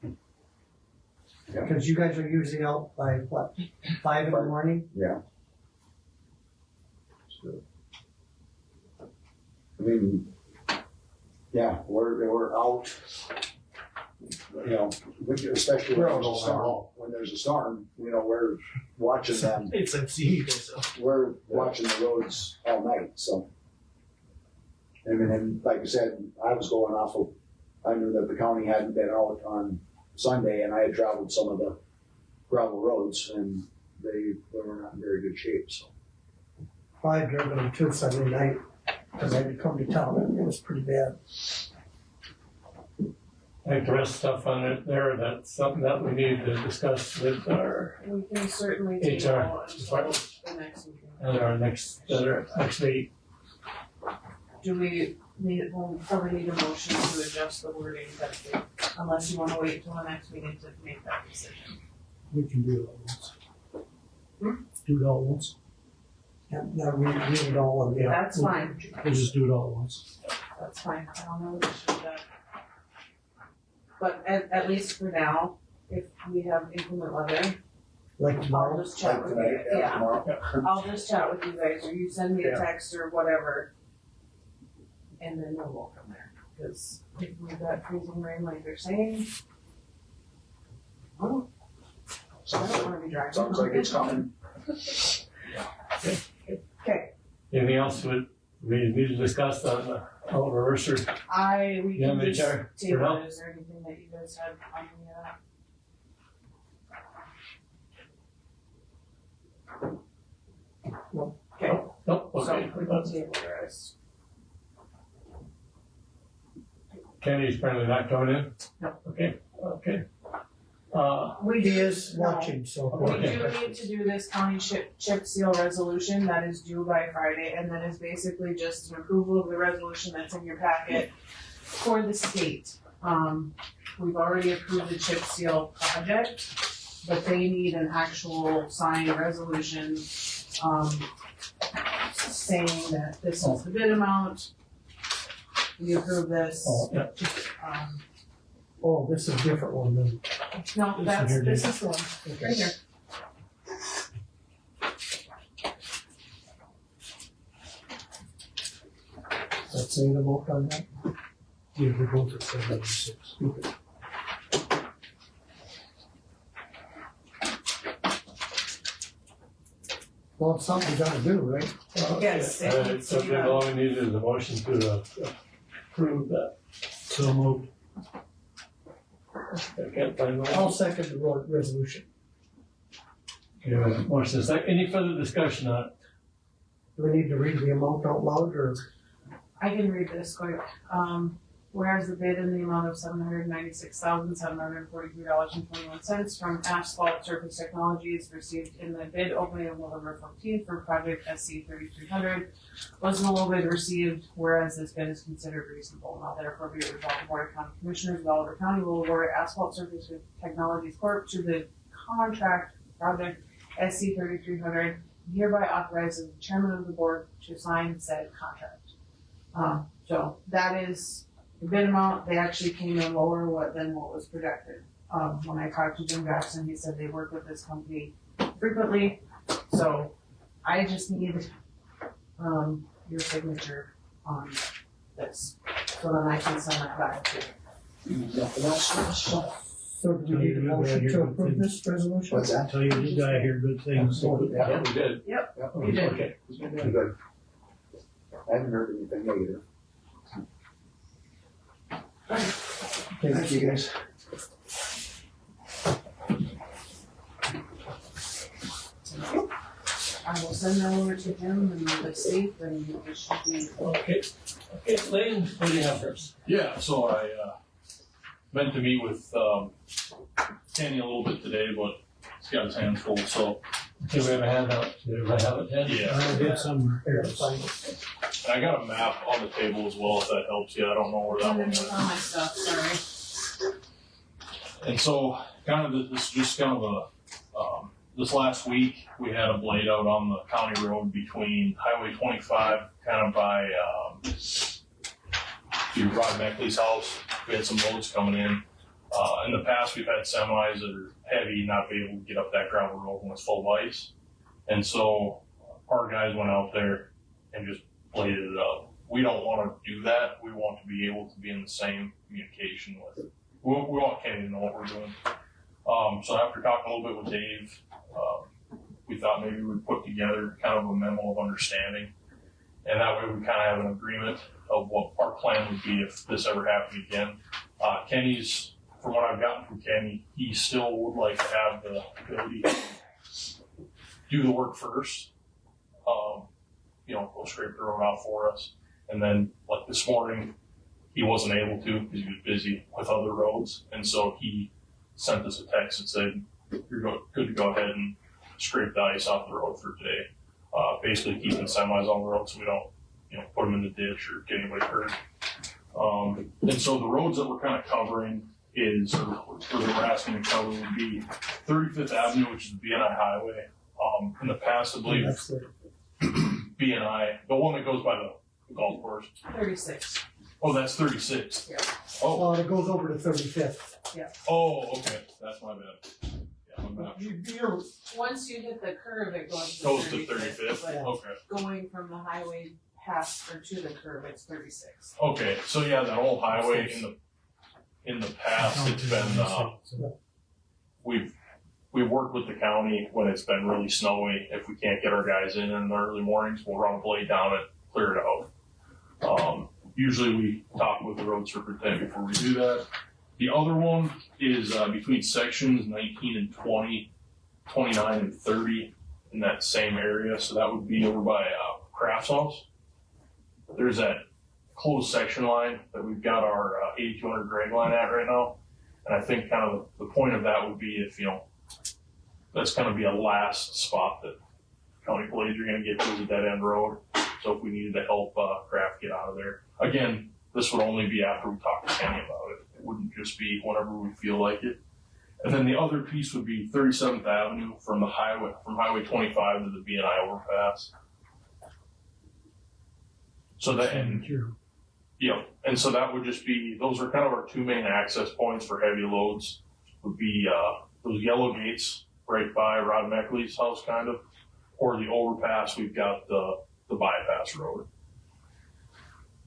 Yeah. Because you guys are usually out by what, 5 in the morning? Yeah. I mean, yeah, we're out, especially when there's a storm. When there's a storm, we're watching them, It's obscene, so. we're watching the roads all night, so. I mean, and like I said, I was going off of, I knew that the county hadn't been out on Sunday, and I had traveled some of the gravel roads, and they were not in very good shape, so. I drove them to Sunday night, because I had to come to town, and it was pretty bad. I think the rest of stuff on it there, that's something that we need to discuss with our, We can certainly HR take until department. the next meeting. at our next meeting. Do we need, we'll probably need a motion to adjust the wording that we, unless you wanna wait till the next meeting to make that decision. We can do it all once. Do it all once. Yeah, now read it all, and yeah. That's fine, We'll just do it all once. that's fine, I don't know what issue with that. But at least for now, if we have inclement weather, Like I'll tomorrow. just chat Like with tonight, you, yeah, yeah, tomorrow. I'll just chat with you guys, or you send me a Yeah. text or whatever. And then we'll go from there, cause if we've got freezing rain like they're saying. Oh, I don't wanna be driving. Sounds like it's coming. Okay, Anything else we need to discuss on the Oliver Mercer? we Yeah, can HR, just for table now? it, is there anything that you guys had on any of that? Okay, Nope, so okay. we can table the rest. Kenny's apparently not coming in? No. Okay. We He do- is no. watching, so. We Okay. do need to do this county chip seal resolution that is due by Friday, and that is basically just an approval of the resolution that's in your packet for the state. We've already approved the chip seal project, but they need an actual signed resolution, saying that this is the bid amount. We approve this, Oh, yeah. Oh, this is a different one then. no, that's, this is the one, right here. Let's say the vote on that. Yeah, we're both at 76. Well, it's something we gotta do, right? Yes, it needs to be So then done. all we need is a motion to approve that. So moved. I can't find one. I'll second the resolution. Okay, motion is second. Any further discussion on it? Do we need to read the amount out loud or? I can read this quick. Whereas the bid in the amount of $796,743.21 from Asphalt Surface Technologies received in the bid opening on November 14th for project SC 3300 was the low bid received, whereas this bid is considered reasonable. Now therefore be it resolved, the Board of County Commissioners of Oliver County will award Asphalt Surface Technologies Corp. to the contract project SC 3300, hereby authorizes the chairman of the board to sign said contract. So that is the bid amount. They actually came in lower than what was projected. When I talked to Jim Jackson, he said they work with this company frequently. So I just need, your signature on this, so then I can send that back to you. So do we need a motion to approve this resolution? What's that? Tell you, you gotta hear good things. Yeah, we did. Yeah. You did. Okay. Good. I haven't heard anything negative. Thank you, guys. I will send that over to him and the state, and it should be. Okay, Lane, what do you have first? Yeah, so I, meant to meet with, Kenny a little bit today, but he's got his hands full, so. Do we have a handout? Do we have it, Ted? Yeah. I did somewhere. Here, sign it. And I got a map on the table as well, if that helps you. I don't know where that one And is. then all my stuff, sorry. And so, kind of, this is just kind of a, this last week, we had a blade out on the county road between Highway 25, kind of by, Rod Meckley's house. We had some loads coming in. In the past, we've had semis that are heavy, not be able to get up that gravel road when it's full of ice. And so, our guys went out there and just bladed it up. We don't want to do that. We want to be able to be in the same communication with it. We want Kenny to know what we're doing. So after talking a little bit with Dave, we thought maybe we'd put together kind of a memo of understanding. And that way we kind of have an agreement of what our plan would be if this ever happened again. Kenny's, from what I've gotten from Kenny, he still would like to have the ability to do the work first. Go scrape the road out for us. And then, like this morning, he wasn't able to because he was busy with other roads. And so he sent us a text and said, you're good to go ahead and scrape the ice off the road for today. Basically keeping semis on the road so we don't, put them in the ditch or get anybody hurt. And so the roads that we're kind of covering is, or that we're asking to cover would be 35th Avenue, which is the BNI highway. In the past, I believe That's the- BNI, the one that goes by the golf course. 36. Oh, that's 36. Yeah. Oh, It goes over to 35th. okay. That's my bad. Yeah, my bad. You're, Once you hit the curve, it goes to Goes to 35th. 35th. But Okay. going from the highway past or to the curve, it's 36. Okay. So yeah, that whole highway in the past, it's been we've worked with the county when it's been really snowy. If we can't get our guys in the early mornings, we'll run a blade down it, clear it out. Usually we talk with the road superintendent before we do that. The other one is between sections 19 and 20, 29 and 30 in that same area. So that would be over by Kraft's house. There's that closed section line that we've got our 8200 drag line at right now. And I think kind of the point of that would be if, that's going to be a last spot that county blades are going to get to, is a dead end road. So if we needed to help Kraft get out of there. Again, this would only be after we talk to Kenny about it. It wouldn't just be whenever we feel like it. And then the other piece would be 37th Avenue from Highway 25 to the BNI overpass. So that, and so that would just be, those are kind of our two main access points for heavy loads, would be those yellow gates right by Rod Meckley's house kind of, or the overpass, we've got the bypass road.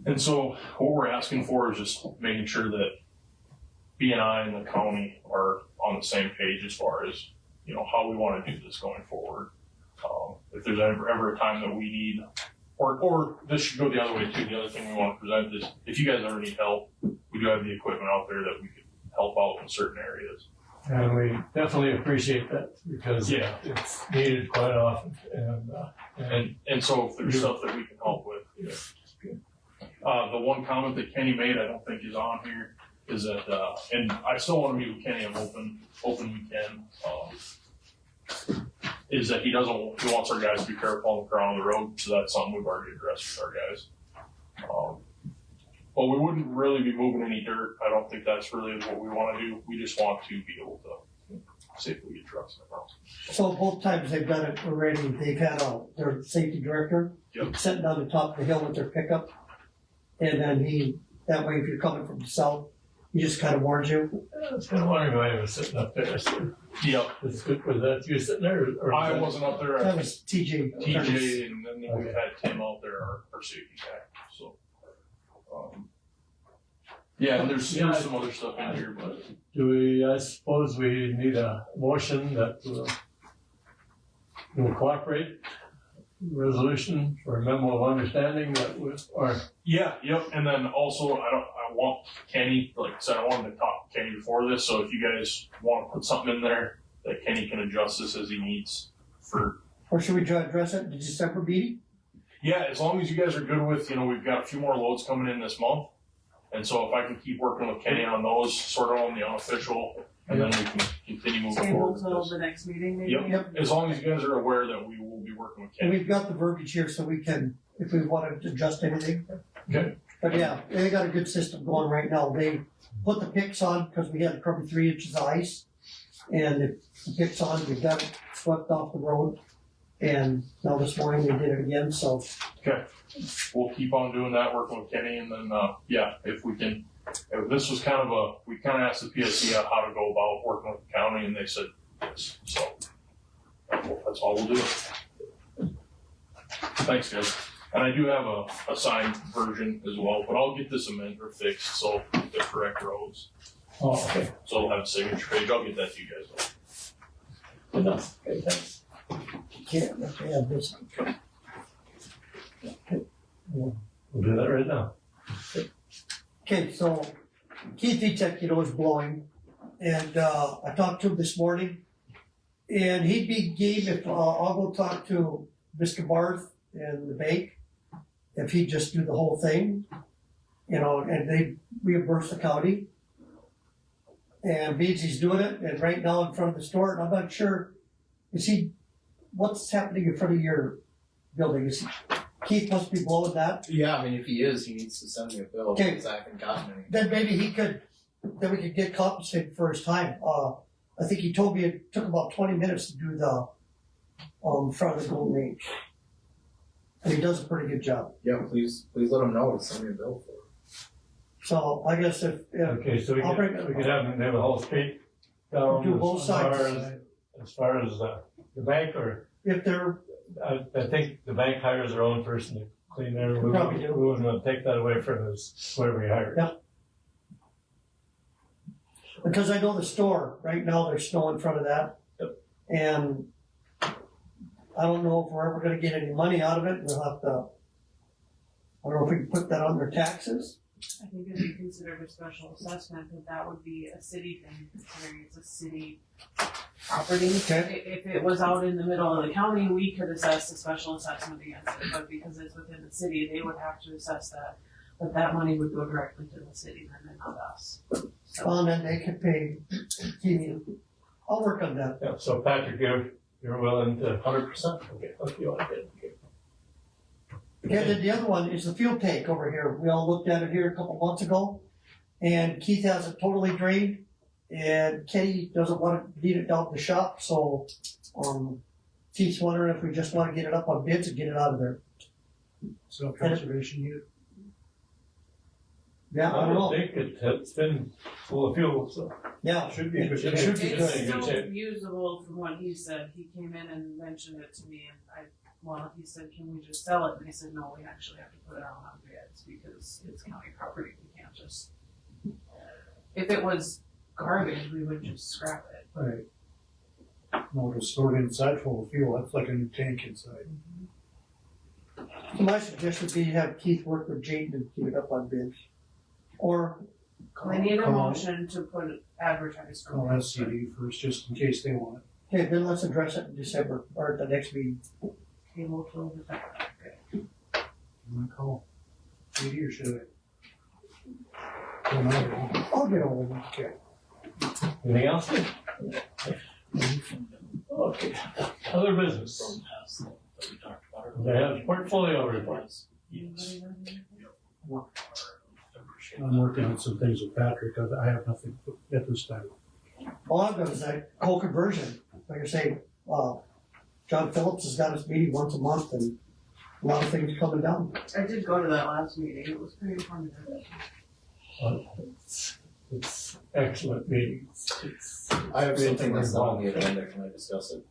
And so what we're asking for is just making sure that BNI and the county are on the same page as far as, how we want to do this going forward. If there's ever a time that we need, or this should go the other way too. The other thing we want to present is if you guys ever need help, we do have the equipment out there that we could help out in certain areas. And we definitely appreciate that because Yeah. it's needed quite often And so if there's stuff that we can help with. The one comment that Kenny made, I don't think is on here, is that, and I still wanna meet with Kenny, I'm open we can, is that he wants our guys to be careful on the crown of the road, so that's something we've already addressed with our guys. But we wouldn't really be moving any dirt, I don't think that's really what we wanna do, we just want to be able to safely get trucks in the house. So both times they've done it already, they've had their safety director Yep. sitting on the top of the hill with their pickup. And then that way if you're coming from the south, he just kind of warns you. I was kind of wondering why he was sitting up there. So Yep, was that you sitting there? Or I wasn't up there, That was TJ. TJ, and then we had Tim out there, our safety guy, so. Yeah, and there's some other stuff in here, but Do we, I suppose we need a motion that will cooperate, resolution for a memo of understanding that was, or, yeah, yep, and then also I want Kenny, like I said, I wanted to talk to Kenny before this, so if you guys wanna put something in there that Kenny can adjust this as he needs for, Or should we try to address it in the December meeting? yeah, as long as you guys are good with, we've got a few more loads coming in this month. And so if I can keep working with Kenny on those, sort of on the unofficial, and then we can continue moving Table forward with till this. the next meeting, maybe? Yep, as long as you guys are aware that we will be working with And Kenny. we've got the verbiage here so we can, if we want to adjust anything. Okay. But yeah, they got a good system going right now. They put the picks on because we had probably 3 inches of ice. And the picks on, we got it swept off the road. And now this morning they did it again, so. We'll keep on doing that, working with Kenny, and then, if we can, this was we kind of asked the PSC how to go about working with the county, and they said yes, so that's all we'll do. Thanks, guys. And I do have a signed version as well, but I'll get this amended or fixed, so the correct roads. oh, okay, So it'll have a signature page, I'll get that to you guys. good enough, okay, thanks. Can't, okay, have this. We'll do that right now. Okay, so Keith Vitek, is blowing. And, I talked to him this morning. And he'd be game if, I'll go talk to Mr. Barth and the bank. If he'd just do the whole thing, and they reimburse the county. And Beasley's doing it, and right now in front of the store, and I'm not sure, what's happening in front of your building? Keith must be blowing that. Yeah, I mean, if he is, he needs to send me a bill, Okay. because I haven't gotten any. Then maybe then we could get compensated for his time. I think he told me it took about 20 minutes to do the, front of the Golden Age. And he does a pretty good job. Yeah, please let him know to send me a bill for it. So I guess if Okay, so we I'll bring could, it- we could have the whole street down. Do both sides. As far as the bank, or, they're, I think the bank hires their own person to clean their, we Probably do. wouldn't want to take that away from us, whoever we hire. Yeah. because I know the store, right now there's snow in front of that. Yep. And I don't know if we're ever gonna get any money out of it, we'll have to, I don't know if we can put that on their taxes. I think it'd be considered a special assessment, but that would be a city thing, considering it's a city property. Okay. If it was out in the middle of the county, we could assess a special assessment against it, but because it's within the city, they would have to assess that. But that money would go directly to the city and then not us. So, And then they could pay, I'll work on that. Yeah, so Patrick, you're willing to 100%? Okay, okay, okay. And then the other one is the fuel tank over here. We all looked at it here a couple months ago. And Keith has it totally drained. And Kenny doesn't need it down at the shop, so, Keith's wondering if we just wanna get it up on bids and get it out of there. Self-conservation unit. Yeah, I I don't know. think it's been full of fuel, so Yeah. it should be, it should be it's good, still good shape. usable from what he said. He came in and mentioned it to me and he said, can we just sell it? And I said, no, we actually have to put it out on bids because it's county property. We can't just, if it was garbage, we would just scrap it. Right. No, it's stored inside full of fuel, that's like a new tank inside. So my suggestion would be to have Keith work with Jane to get it up on bids. Or, I need a Come on. motion to put advertise for. Call SCD first, just in case they want it. Okay, then let's address it in December, or at the next meeting. Okay, we'll close it back. You wanna call CD or should I? Don't matter. I'll get over it. Okay. Anything else? Okay, other business. They have portfolio reports. I'm working on some things with Patrick. I have nothing at this time. All I've got is that coal conversion, like I say, John Phillips has got his meeting once a month and a lot of things coming down. I did go to that last meeting, it was pretty informative. It's excellent meetings. I have something that's not on the agenda, can I discuss it?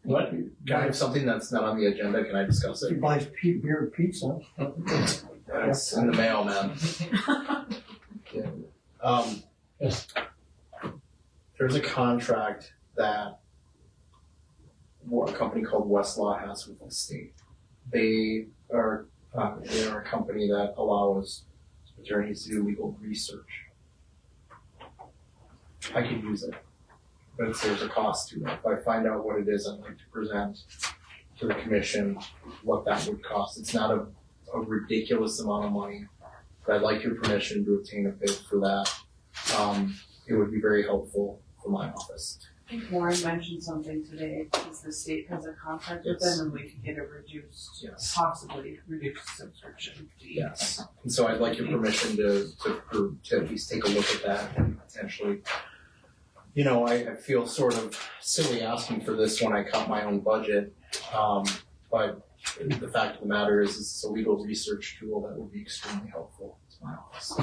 What? I have something that's not on the agenda, can I discuss He it? buys beer and pizza. It's in the mail, man. Yes. There's a contract that a company called Westlaw has with the state. They are a company that allows attorneys to do legal research. I could use it, but there's a cost to it. If I find out what it is, I'd like to present to the commission what that would cost. It's not a ridiculous amount of money, but I'd like your permission to obtain a bid for that. It would be very helpful for my office. I think Warren mentioned something today, because the state has a contract with them and we could get a reduced, Yes. possibly reduced subscription fee. Yes. And so I'd like your permission to at least take a look at that and potentially, you know, I feel sort of silly asking for this when I cut my own budget. But the fact of the matter is it's a legal research tool that would be extremely helpful to my office.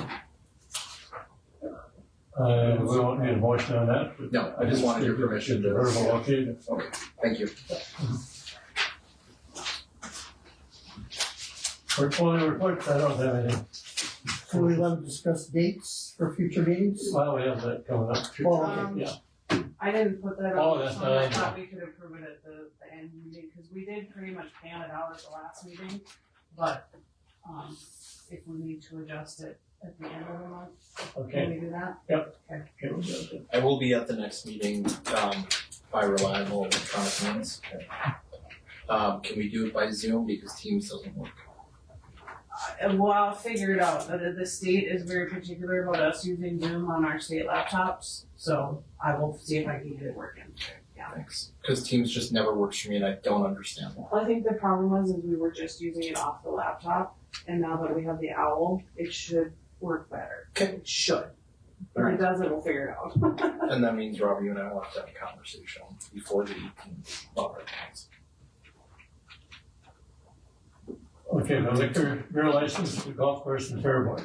We won't need a motion on that. but No, I just wanted your permission to- Verbal, okay. Thank you. Portfolio reports, I don't have anything. So we want to discuss dates for future meetings? Well, we have that coming up. Well, okay. Um, Yeah. I didn't put that Oh, on, that's so I not- thought we could approve it at the end meeting, because we did pretty much pan it out at the last meeting. But, if we need to adjust it at the end of the month, Okay. can we do that? Okay, we'll do it. I will be at the next meeting by reliable electronic means. Can we do it by Zoom because Teams doesn't work? Well, I'll figure it out. The state is very particular about us using Zoom on our state laptops, so I will see if I can get it working. Yeah. Thanks. Because Teams just never works for me and I don't understand that. Well, I think the problem was is we were just using it off the laptop, and now that we have the owl, it should work better. Okay. It should. If it doesn't, we'll figure it out. And that means, Rob, you and I will have to have a conversation before the 18th about our plans. Okay, the liquor beer license, the golf course and fairboard.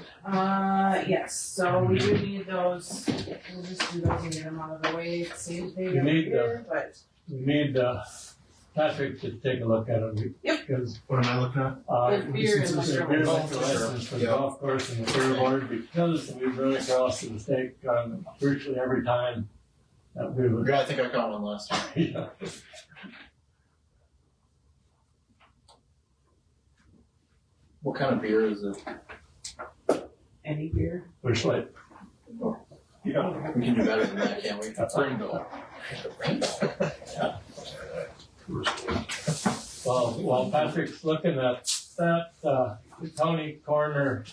Yes, so we do need those, we'll just do those and get them out of the way, same thing You over need here, but. We need, Patrick to take a look at it. Yep. Because, What am I looking at? The beer and the liquor beer license. liquor license for the Yeah. golf course and the fairboard, because we've run across the mistake on virtually every time that we would. Yeah, I think I caught one last time. Yeah. What kind of beer is it? Any beer? Which like, Yeah. We can do better than that, can't we? That's Rainbow. Rainbow. Yeah. while Patrick's looking at that, the county coroner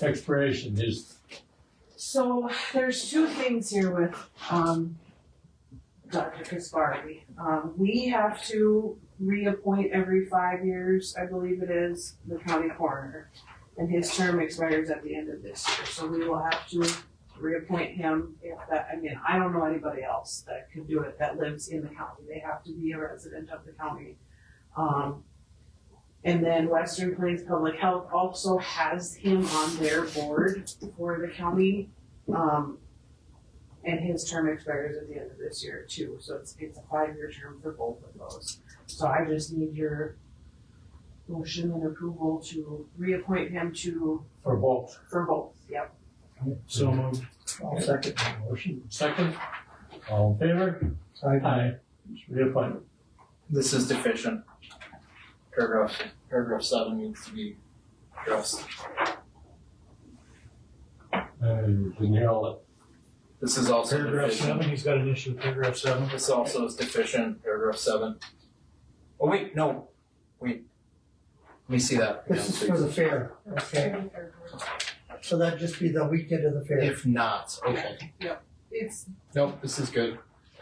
expiration is, So there's two things here with Dr. Kaspari. We have to reappoint every 5 years, I believe it is, the county coroner. And his term expires at the end of this year, so we will have to reappoint him if that, I mean, I don't know anybody else that could do it that lives in the county. They have to be a resident of the county. And then Western Plains Public Health also has him on their board for the county. And his term expires at the end of this year too, so it's a 5-year term for both of those. So I just need your motion and approval to reappoint him for both. for both, yep. So moved. I'll second. Motion second, all in favor? Aye. Reappointment. This is deficient. Paragraph 7 needs to be addressed. I And Danielle, This is also Paragraph deficient. 7, he's got an issue with paragraph 7. This also is deficient, paragraph 7. Oh, wait, no, wait. Let me see that. This is for the fair, okay? So that'd just be the weekend of the fair. If not, okay. It's, Nope, this is good.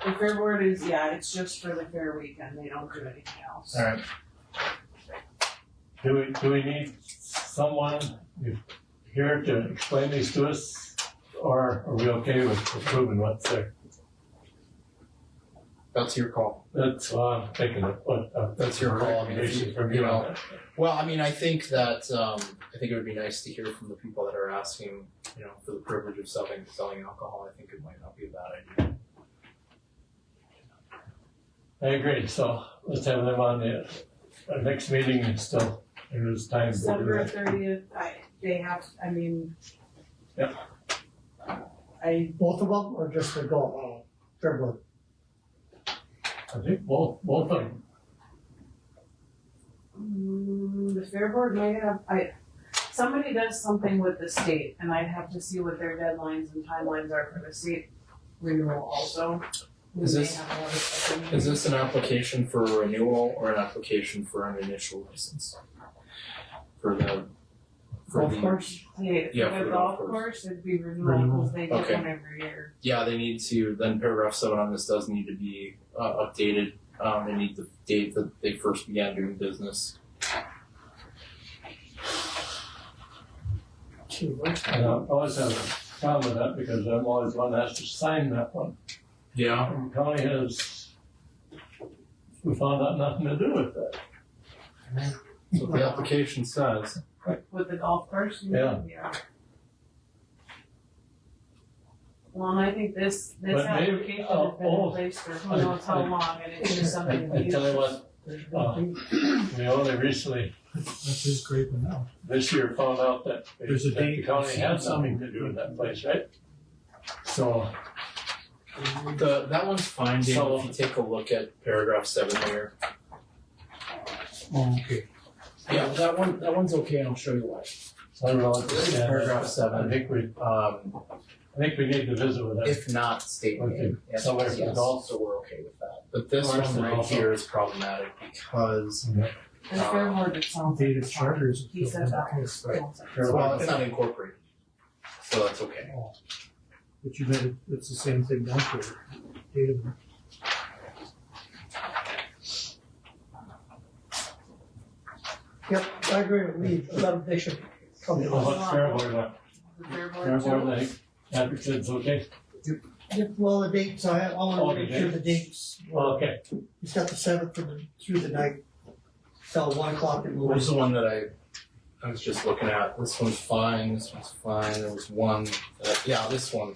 the fair board is, yeah, it's just for the fair weekend, they don't do anything else. All right. do we need someone here to explain these to us? Or are we okay with approving what's there? That's your call. That's what I'm thinking of, but That's your call. I mean, if recommendation you- from you you know, on that. Well, I mean, I think that, I think it would be nice to hear from the people that are asking, for the privilege of selling alcohol. I think it might not be a bad idea. I agree, so let's have them on our next meeting and still, there's time to do December that. 30th, they have, I mean. Yep. Both of them, or just the fair board? I think both of them. The fair board might have, somebody does something with the state, and I'd have to see what their deadlines and timelines are for the state renewal also. We Is may this- have to have a second Is meeting. this an application for a renewal or an application for an initial license? For the, Golf course? Yeah, for For the the golf golf course. course, it'd be renewal, because they get Okay. one every year. yeah, they need to, then paragraph 7 on this does need to be updated. They need the date that they first began doing business. And I always have a problem with that because I'm always one that has to sign that one. Yeah. And the county has, we found out nothing to do with that. That's what the application says. With the golf course? you Yeah. mean? Yeah. Well, and I think this But maybe- application has been in place for who knows how long, and it's just something I we tell you what, we only recently, That's his great one now. this year found out that There's a that the date. county had something to do with that place, right? So, That one's fine, Dave, So- if you take a look at paragraph 7 here. Oh, okay. Yeah, that one's okay, and I'll show you why. I don't know, yeah, Paragraph I 7. think we need to visit with that. If not, state Okay. name. Yes, Somewhere for the yes, golf. so we're okay with that. But this Or one some right golf. here is problematic because, And the fair board, it sounds like Dated it's fine. charters. He said that. well, it's not incorporated. So that's okay. But you bet it's the same thing down here. Dated. Yep, I agree with Lee, they should come to Well, us. what's fair board, The fair board fair board, too. I think, advocate's okay? Yep, well, the dates, I wanna make sure the dates, Okay, he's got the 7th through the night, till 1 o'clock in the Where's morning. the one that I was just looking at? This one's fine, this one's fine. There was one, yeah, this one.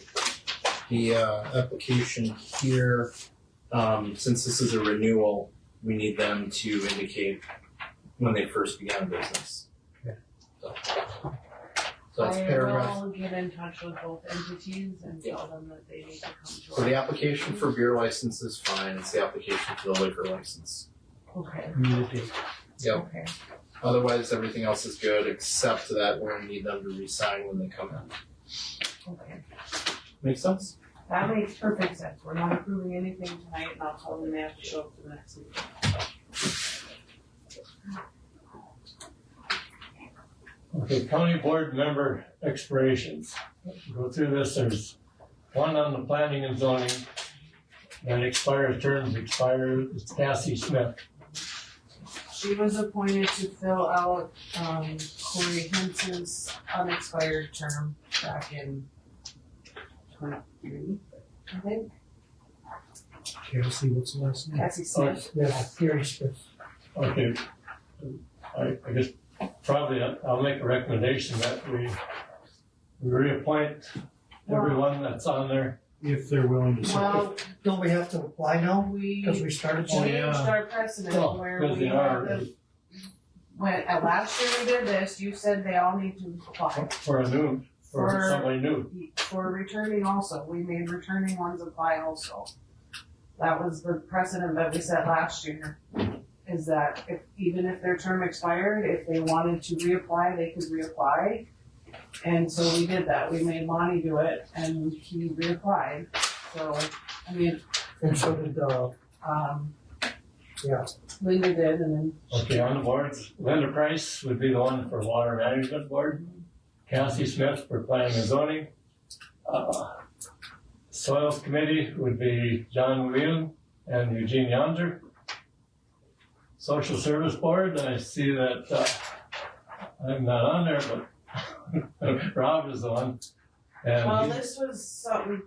The application here, since this is a renewal, we need them to indicate when they first began business. Okay. So that's paragraph. I will get in touch with both entities and tell them that they need to come to us. So the application for beer license is fine, it's the application for the liquor license. Okay, Need a date. Yep. okay. Otherwise, everything else is good, except that we're gonna need them to re-sign when they come in. Okay, Make sense? that makes perfect sense. We're not approving anything tonight, and I'll tell them they have to show up to the next meeting. okay, county board member expirations. Go through this, there's one on the planning and zoning that expires, terms expire, it's Cassie Smith. She was appointed to fill out, Corey Hence's unexpired term back in 23, I think. Cassie, what's the last name? Cassie Smith. Yeah, Gary Smith. Okay, I guess probably I'll make a recommendation that we reappoint everyone that's on there. If they're willing to serve. Well, Don't we have to apply now, we because we started? Oh, changed yeah. our precedent Well, where because we they have are the, when, last year we did this, you said they all need to apply. for a new, for For- somebody new. For returning also, we made returning ones apply also. That was the precedent that we set last year, is that even if their term expired, if they wanted to reapply, they could reapply. And so we did that, we made Monty do it, and he reapplied, so, I mean, And so did, yeah. Linda did, and then Okay, on the boards, Linda Price would be the one for Water Management Board, Cassie Smith for Planning and Zoning. Soils Committee would be John Whelan and Eugene Yonzer. Social Service Board, I see that, I'm not on there, but Rob is the one. well, And this was something,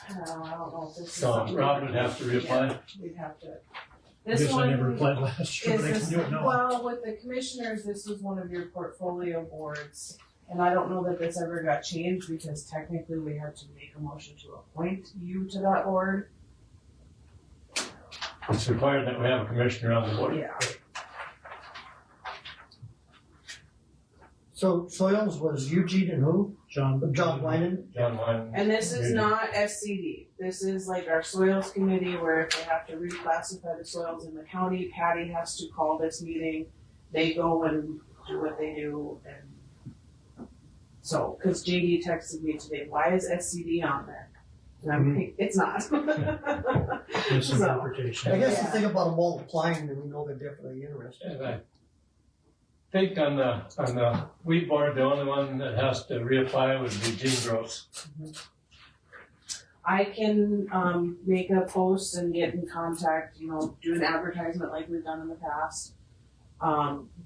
I don't know if this is so something. Rob would have to reapply. Yeah, we'd have to. I This guess I never one applied last year, is but I this, can do it now. well, with the commissioners, this is one of your portfolio boards. And I don't know that this ever got changed because technically we had to make a motion to appoint you to that board. It's required that we have a commissioner on the board. Yeah. So soils was Eugene and who? John. Wyman? John Wine. And this is not SCD. This is like our soils committee where if they have to reclassify the soils in the county, Patty has to call this meeting. They go and do what they do and so, cause JD texted me today, why is SCD on there? And I'm like, it's not. Misinterpretation. I guess the Yeah. thing about them all applying, then we know they're definitely interested. And I think on the weed board, the only one that has to reapply would be Gene Gross. I can, make a post and get in contact, do an advertisement like we've done in the past.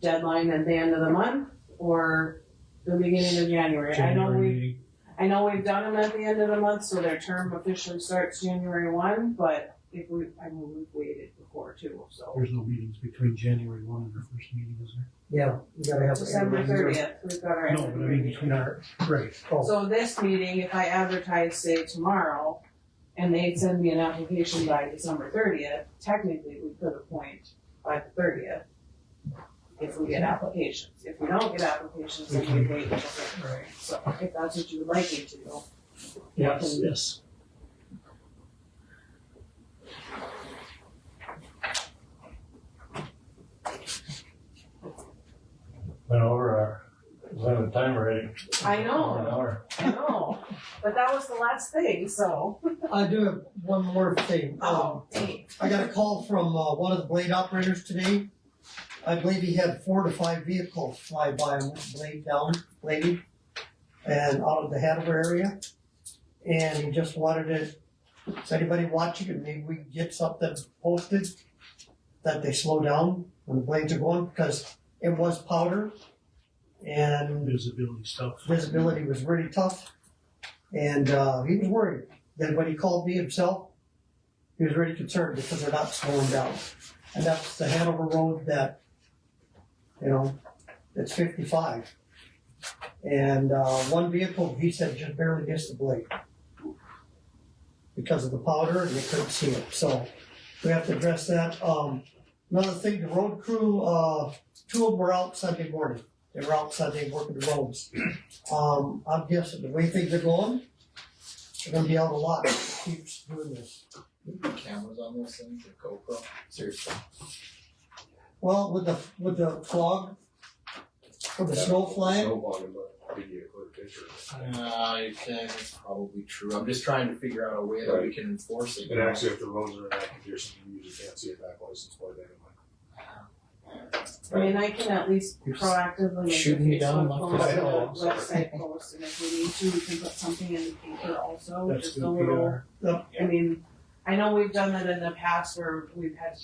Deadline at the end of the month or the beginning of January. January, I know we've done them at the end of the month, so their term officially starts January 1, but we've waited before too, so. there's no meetings between January 1 and our first meeting, is there? Yeah, we gotta have. December 30th, we've got our. No, but I mean between our, right. Oh, So this meeting, if I advertise, say tomorrow, and they send me an application by December 30th, technically we could appoint by the 30th. If we get applications. If we don't get applications, then we wait until February. So if that's what you would like me to do. Yes, yes. Went over our limit time already. I An know, hour. I know, but that was the last thing, so. I do have one more thing. Dang. I got a call from, one of the blade operators today. I believe he had 4 to 5 vehicles fly by him with the blade down, bladed, and out of the Hanover area. And he just wanted it, is anybody watching it, maybe we can get something posted that they slow down when the blades are going, because it was powder. And Visibility stuff. visibility was really tough. And, he was worried. Then when he called me himself, he was really concerned because they're not slowing down. And that's the Hanover Road that, it's 55. And, one vehicle, he said, just barely missed the blade because of the powder and they couldn't see it. So we have to address that. Another thing, the road crew, 2 of them were out Sunday morning. They were out Sunday working the roads. I'm guessing the way things are going, they're gonna be out a lot. Keeps doing this. Cameras on those things, the GoPro, seriously. Well, with the fog, with the snow flying, It's probably true. I'm just trying to figure out a way that we can enforce it. And actually, if the roads are in that condition, you usually can't see a back license plate anyway. I mean, I can at least proactively make a Shooting me down, Facebook I'm post, I know, a I'm sorry. website post, and if we need to, we can put something in the paper also, That's just a good little. PR. I mean, I know we've done that in the past where we've had,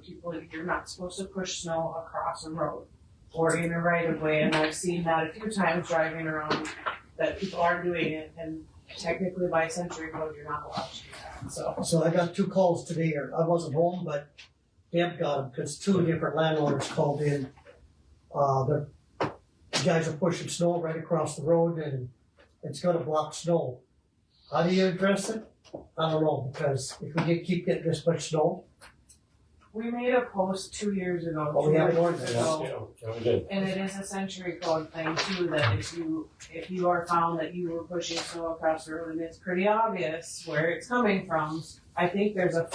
people, you're not supposed to push snow across a road or in a right of way, and I've seen that a few times driving around, that people are doing it, and technically by century code, you're not allowed to do that, so. so I got 2 calls today. I wasn't home, but Deb got them because 2 different landowners called in. The guys are pushing snow right across the road and it's gonna block snow. How do you address it? I don't know, because if we keep getting this much snow, We made a post 2 years ago, Oh, we have 2 one years then, ago. Yeah, we did. And it is a century code thing too, that if you are found that you were pushing snow across the road and it's pretty obvious where it's coming from, I think there's a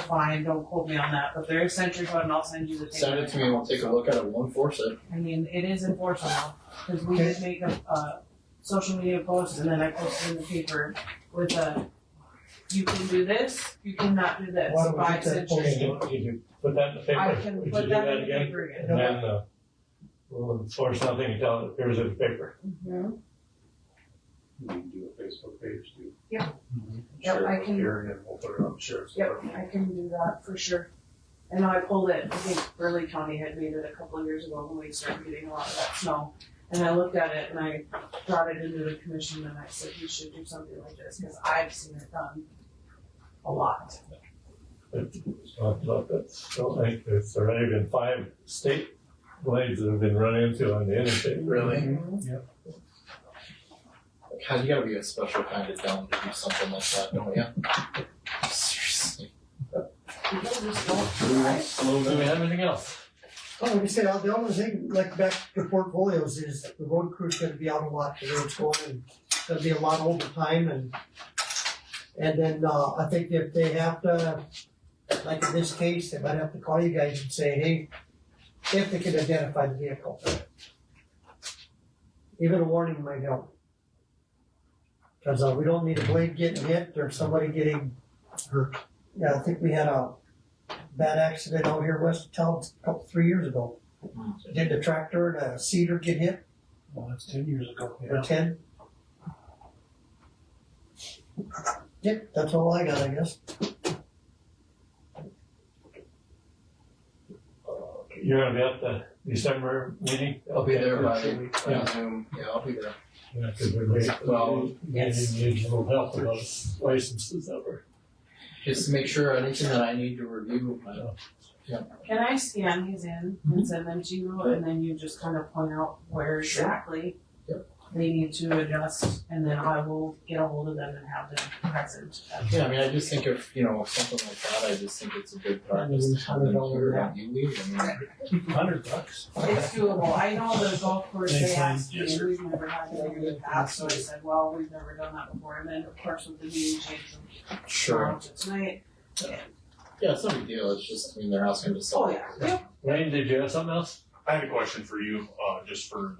fine, don't quote me on that, but there is century code and I'll send you the paper. Send it to me and we'll take a look at it, we'll enforce it. I mean, it is enforceable, cause we did make a social media post, and then I posted in the paper with a, you can do this, you cannot do this, Why don't we by get that extension. posted? Did you put that in the paper? I can Would you put do that in the again? paper again. And then, we'll enforce something and tell it appears in the paper. Mhm. We can do a Facebook page too. Yep, Share I it with can- Gary and we'll put it on the sheriff's Yep, department. I can do that for sure. And I pulled it, I think Burley County had made it a couple of years ago when we started getting a lot of that snow. And I looked at it and I brought it into the commission and I said, we should do something like this, cause I've seen it done a lot. Don't think there's already been 5 state blades that have been run into on the interstate. Really? Mhm. God, you gotta be a special kind of dumb to do something like that, don't you? Seriously. People just don't try. Do we have anything else? Oh, like I said, the only thing, like back to portfolios, is the road crew's gonna be out a lot, the road's going, and there'll be a lot of overtime, and then, I think if they have to, like in this case, they might have to call you guys and say, hey, if they can identify the vehicle. Even a warning might help. Cause, we don't need a blade getting hit or somebody getting hurt. Yeah, I think we had a bad accident out here west of town a 3 years ago. Did the tractor and a cedar get hit, Well, that's 10 years ago. or 10? Yep, that's all I got, I guess. You're gonna be at the December meeting? I'll be there by Yeah. Zoom, yeah, I'll be there. Yeah, 'cause we may, Well, yes. Need a little help with those licenses that were. Just to make sure anything that I need to review, Can I scan these in and send them to you and then you just kind of point out where Sure. exactly Yep. they need to adjust and then I will get a hold of them and have them present. yeah, I mean, I just think if, something like that, I just think it's a good practice to have them here and you leave, $100. It's doable. I know the golf course, they Thanks, asked me, Lynn. Yes, and sir. we've never had to do that, so I said, well, we've never done that before. And then, of course, with the meeting change from tomorrow to tonight. Yeah, it's no big deal, it's just, they're asking to sell. Oh, yeah, yep. Wayne, did you have something else? I had a question for you, just for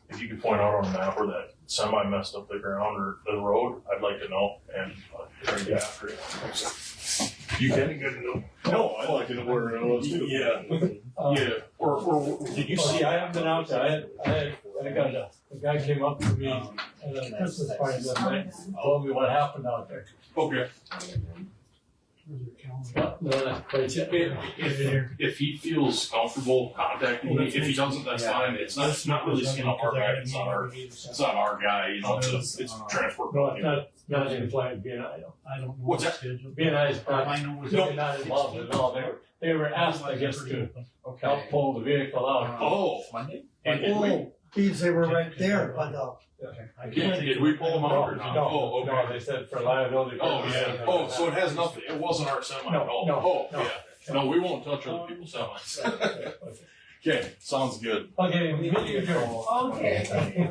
if you could point out on a map where that semi messed up the ground or the road, I'd like to know and try to get after it. You can get it. No, I'd like to know where it was too. Yeah, yeah, or did you see? I haven't been out there. I got a guy came up to me at a Christmas party that night, told me what happened out there. Okay. No, not quite yet. If he feels comfortable contacting me, if he doesn't, that's fine. It's not really skin off our back. It's not our guy. It's transport. No, it's not in flying BNI. I don't know. What's that? schedule. BNI is All I probably know is not involved at all. They were asked, I guess, to help pull the vehicle out. Oh, and did we? Oh, these, they were right there, but, Did we pull them out or not? No, Oh, okay. no, they said for liability. Oh, purposes. yeah. Oh, so it has nothing, it wasn't our semi at all? No, Oh, no. yeah. No, we won't touch other people's semis. Okay, sounds good. Okay, meeting adjourned. Okay, thank you.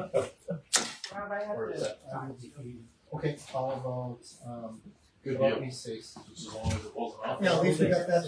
Rob, I have Where is to. that? Okay, all about, Good well, deal. be safe. Just as long as it wasn't off. yeah, at least we got that